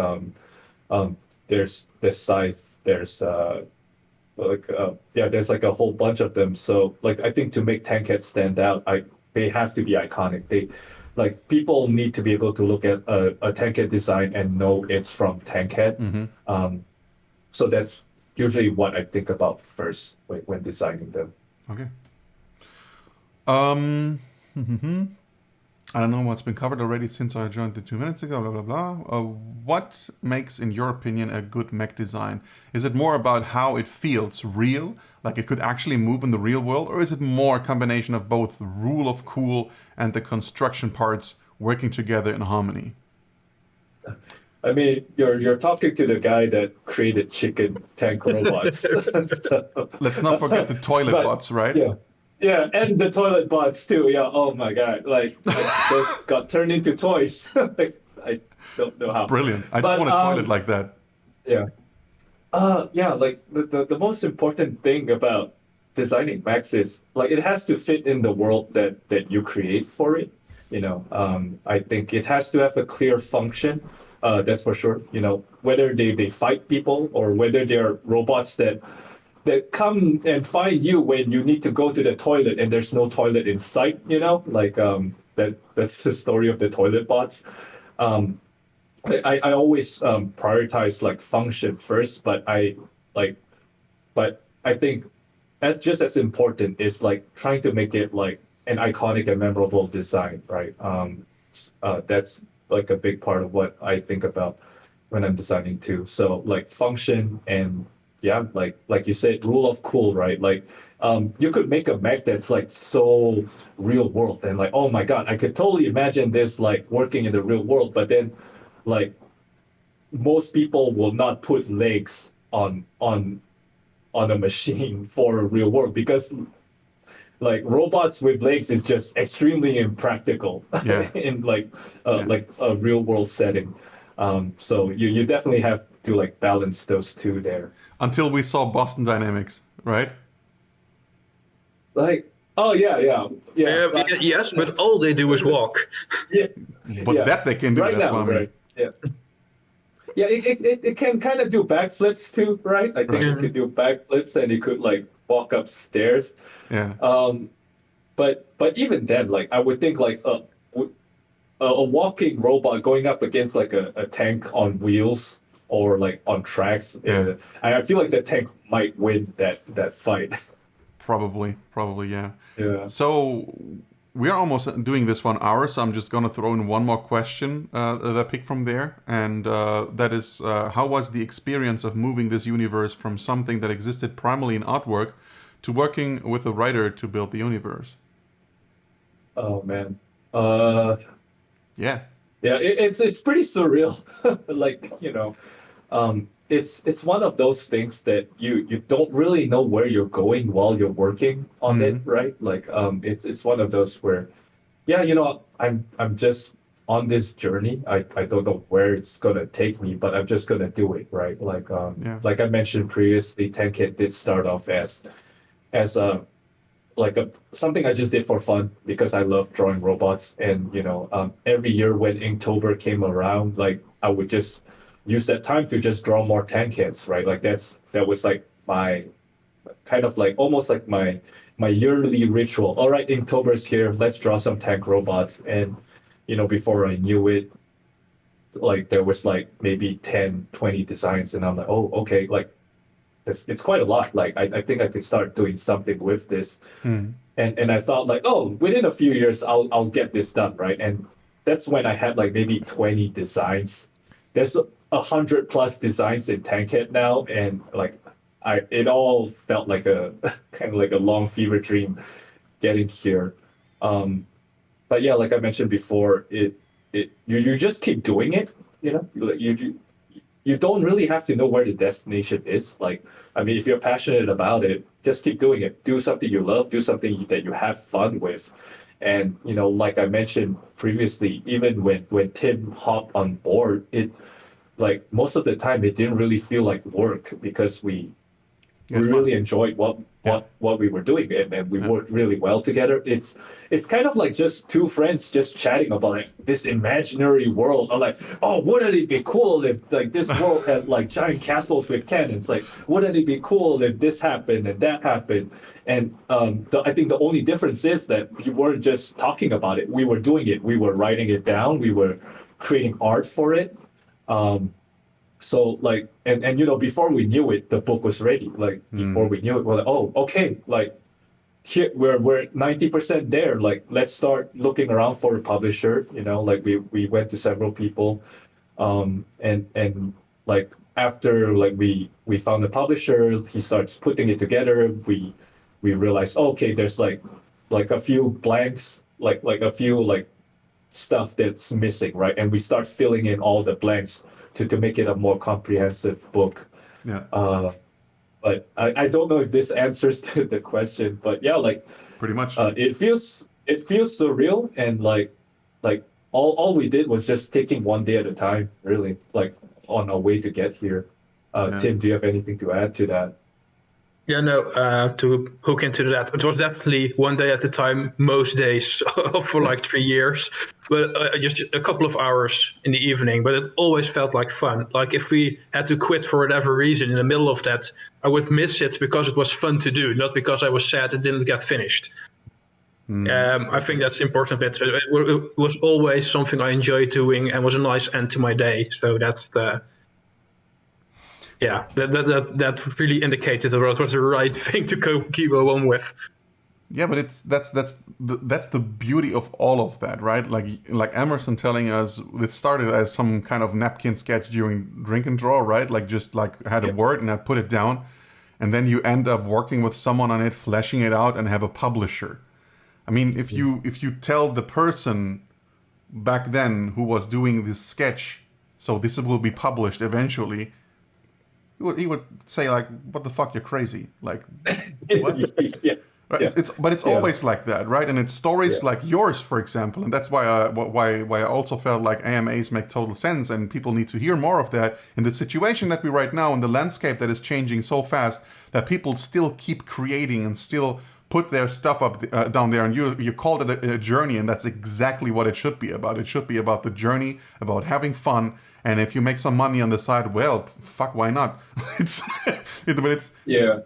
there's Scythe. There's there's like a whole bunch of them. So like I think to make Tankhead stand out, they have to be iconic. Like people need to be able to look at a Tankhead design and know it's from Tankhead. So that's usually what I think about first when designing them. Okay. Um, I don't know what's been covered already since I joined it 2 minutes ago, blah, blah, blah. What makes, in your opinion, a good mech design? Is it more about how it feels real, like it could actually move in the real world, or is it more a combination of both the rule of cool and the construction parts working together in harmony? I mean, you're talking to the guy that created chicken tank robots. So, Let's not forget the toilet but bots, right? yeah, yeah, and the toilet bots too. Yeah. Oh my God. Like those got turned into toys. Like, I don't know how. Brilliant. I just But want a toilet like that. yeah. Yeah, like the most important thing about designing Max is like it has to fit in the world that you create for it. I think it has to have a clear function. That's for sure. Whether they fight people or whether they're robots that come and find you when you need to go to the toilet and there's no toilet in sight. Like that's the story of the toilet bots. Um, I always prioritize like function first, like, but I think as just as important is like trying to make it like an iconic and memorable design, right? That's like a big part of what I think about when I'm designing too. So like function and yeah, like you said, rule of cool, right? Like you could make a mech that's like so real world and like, oh my God, I could totally imagine this like working in the real world, but then like most people will not put legs on a machine for a real world because like robots with legs is just extremely impractical Yeah. in Yeah. like a real world setting. So you definitely have to like balance those two there. Until we saw Boston Dynamics, right? Like, oh yeah. Yes, but all they do is walk. Yeah, But yeah. that they can do, Right that's now, what I mean. right? Yeah. Yeah, it can kind of do backflips too, right? I think Right. it could do backflips and it could like walk upstairs. Yeah. But even then, like I would think like a walking robot going up against like a tank on wheels or like on tracks. Yeah. I feel like the tank might win that fight. Probably, yeah. Yeah. So we are almost doing this 1 hour, so I'm just gonna throw in one more question that I picked from there, and that is, how was the experience of moving this universe from something that existed primarily in artwork to working with a writer to build the universe? Oh man. Yeah. Yeah, it's pretty surreal. Like, it's one of those things that you don't really know where you're going while you're working on it, right? Like it's one of those where yeah, I'm just on this journey. I don't know where it's gonna take me, but I'm just gonna do it, right? Yeah. Like I mentioned previously, Tankhead did start off as a like a something I just did for fun because I love drawing robots. And every year when Inktober came around, like I would just use that time to just draw more tank heads, right? Like that was like my kind of like almost like my yearly ritual. All right, Inktober's here. Let's draw some tank robots. And before I knew it, like there was like maybe 10, 20 designs, and I'm like, oh, okay, like it's quite a lot. Like I think I could start doing something with this. And I thought like, oh, within a few years I'll get this done, right? And that's when I had like maybe 20 designs. There's 100+ designs in Tankhead now, and like it all felt like a kind of like a long fever dream getting here. But yeah, like I mentioned before, you just keep doing it. You don't really have to know where the destination is. Like, I mean, if you're passionate about it, just keep doing it. Do something you love, do something that you have fun with. And, like I mentioned previously, even when Tim hopped on board, like most of the time it didn't really feel like work because we really enjoyed what we were doing, and we worked really well together. It's kind of like just two friends just chatting about like this imaginary world. I'm like, oh, wouldn't it be cool if like this world had like giant castles with cannons? Like, wouldn't it be cool if this happened and that happened? And I think the only difference is that we weren't just talking about it. We were doing it. We were writing it down. We were creating art for it. So like, and before we knew it, the book was ready. Like before we knew it, we're like, oh, okay, like here we're 90% there. Like, let's start looking around for a publisher. You know, like we went to several people, and like after like we found a publisher, he starts putting it together. We realized, oh, okay, there's like a few blanks, like a few like stuff that's missing, right? And we start filling in all the blanks to make it a more comprehensive book. Yeah. But I don't know if this answers the question, but yeah, like Pretty much. it feels surreal, and like all we did was just taking one day at a time, really, like on our way to get here. Yeah. Tim, do you have anything to add to that? Yeah, no, to hook into that, it was definitely one day at a time, most days for like 3 years, but just a couple of hours in the evening. But it always felt like fun. Like if we had to quit for whatever reason in the middle of that, I would miss it because it was fun to do, not because I was sad it didn't get finished. I think that's the important bit. It was always something I enjoyed doing and was a nice end to my day. So that's the... Yeah, that really indicated that it was the right thing to keep on with. Yeah, but that's the beauty of all of that, right? Like Emerson telling us, it started as some kind of napkin sketch during drink and draw, right? Like just like I had a word and I put it down, and then you end up working with someone on it, fleshing it out, and have a publisher. I mean, if you tell the person back then who was doing this sketch, so this will be published eventually, he would say like, "What the fuck? You're crazy!" Like, what? Yeah. Right? Yeah. It's always like that, right? And it's stories like yours, for example, and that's why I also felt like AMAs make total sense, and people need to hear more of that in the situation that we right now, in the landscape that is changing so fast, that people still keep creating and still put their stuff up down there, and you called it a journey, and that's exactly what it should be about. It should be about the journey, about having fun. And if you make some money on the side, well, fuck, why not? It's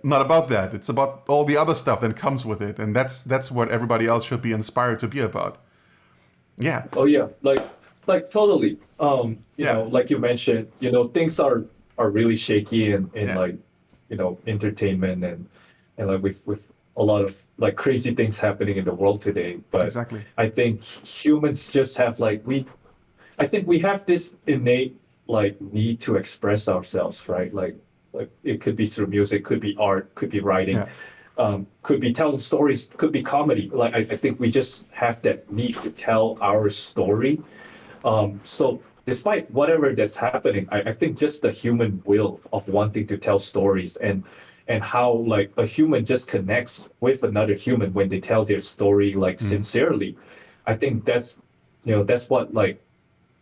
not about that. It's about all the other stuff that comes with it, and that's what everybody else should be inspired to be about. Yeah. Oh yeah, like totally. You know, like you mentioned, you know, things are really shaky in like, you know, entertainment and like with a lot of like crazy things happening in the world today. But exactly. I think humans just have like I think we have this innate like need to express ourselves, right? Like it could be through music, could be art, could be writing, could be telling stories, could be comedy. Like I think we just have that need to tell our story. So despite whatever that's happening, I think just the human will of wanting to tell stories and how like a human just connects with another human when they tell their story like sincerely. I think that's, you know, that's what like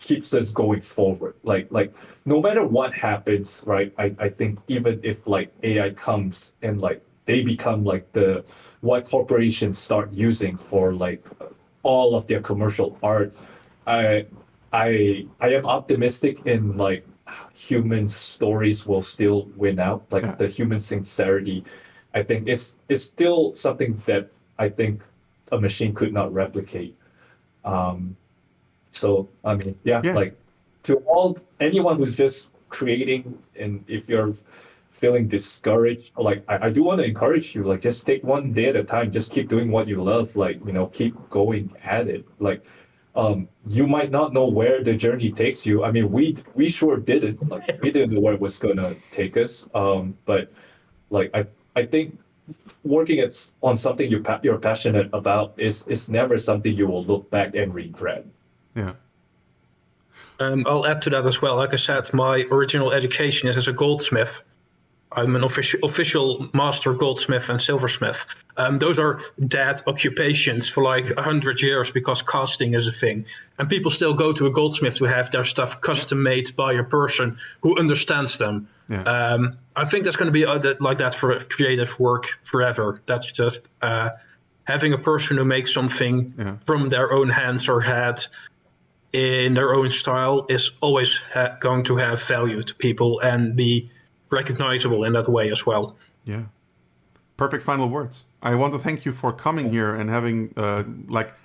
keeps us going forward. Like no matter what happens, right? I think even if like AI comes and like they become like what corporations start using for like all of their commercial art, I am optimistic in like human stories will still win out. Like the human sincerity, I think is still something that I think a machine could not replicate. So I mean, like to anyone who's just creating, and if you're feeling discouraged, like I do want to encourage you, like just take one day at a time, just keep doing what you love, like, you know, keep going at it. Like you might not know where the journey takes you. I mean, we sure didn't. Like we didn't know where it was gonna take us. But like I think working on something you're passionate about is never something you will look back and regret. Yeah. I'll add to that as well. Like I said, my original education is as a goldsmith. I'm an official master goldsmith and silversmith. Those are dead occupations for like 100 years because casting is a thing. And people still go to a goldsmith to have their stuff custom made by a person who understands them. Yeah. I think that's going to be like that for creative work forever. That's just having a person who makes something from their own hands or head in their own style is always going to have value to people and be recognizable in that way as well. Yeah. Perfect final words. I want to thank you for coming here and having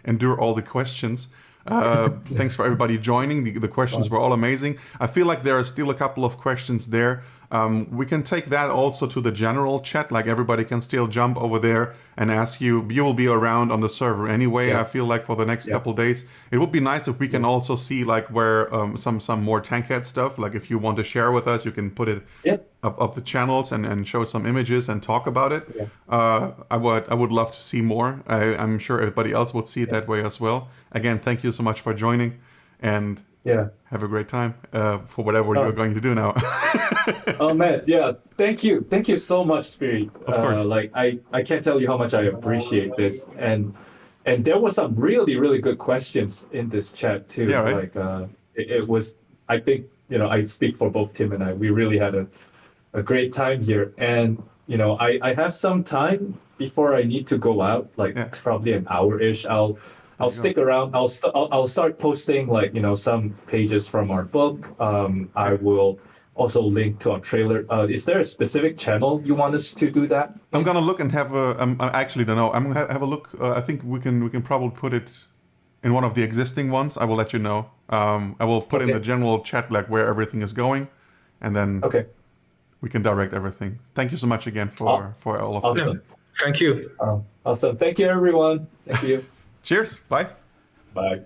endure all the questions. Thanks for everybody joining. The questions were all amazing. I feel like there are still a couple of questions there We can take that also to the general chat, like everybody can still jump over there and ask you. You will be around on the server anyway. Yeah. I feel like for the next Yeah. couple days, it would be nice if we can also see like where some more Tankhead stuff. Like if you want to share with us, you can put it Yeah. up the channels and show some images and talk about it. Yeah. I would love to see more. I'm sure everybody else would see it that way as well. Again, thank you so much for joining, and Yeah. have a great time for whatever you're going to do now. Oh man, yeah. Thank you so much, Spirit. Of course. Like I can't tell you how much I appreciate this, and there were some really good questions in this chat too. Yeah, right. Like it was. I think I speak for both Tim and I. We really had a great time here, and I have some time before I need to go out, like probably an hour-ish. I'll stick around. I'll start posting like some pages from our book. I will also link to our trailer. Is there a specific channel you want us to do that? I'm gonna look and have a. I actually don't know. I'm gonna have a look. I think we can probably put it in one of the existing ones. I will let you know. I will put in the general chat like where everything is going, and then we can direct everything. Thank you so much again for all of this. Awesome. Thank you. Awesome. Thank you, everyone. Thank you. Cheers. Bye. Bye.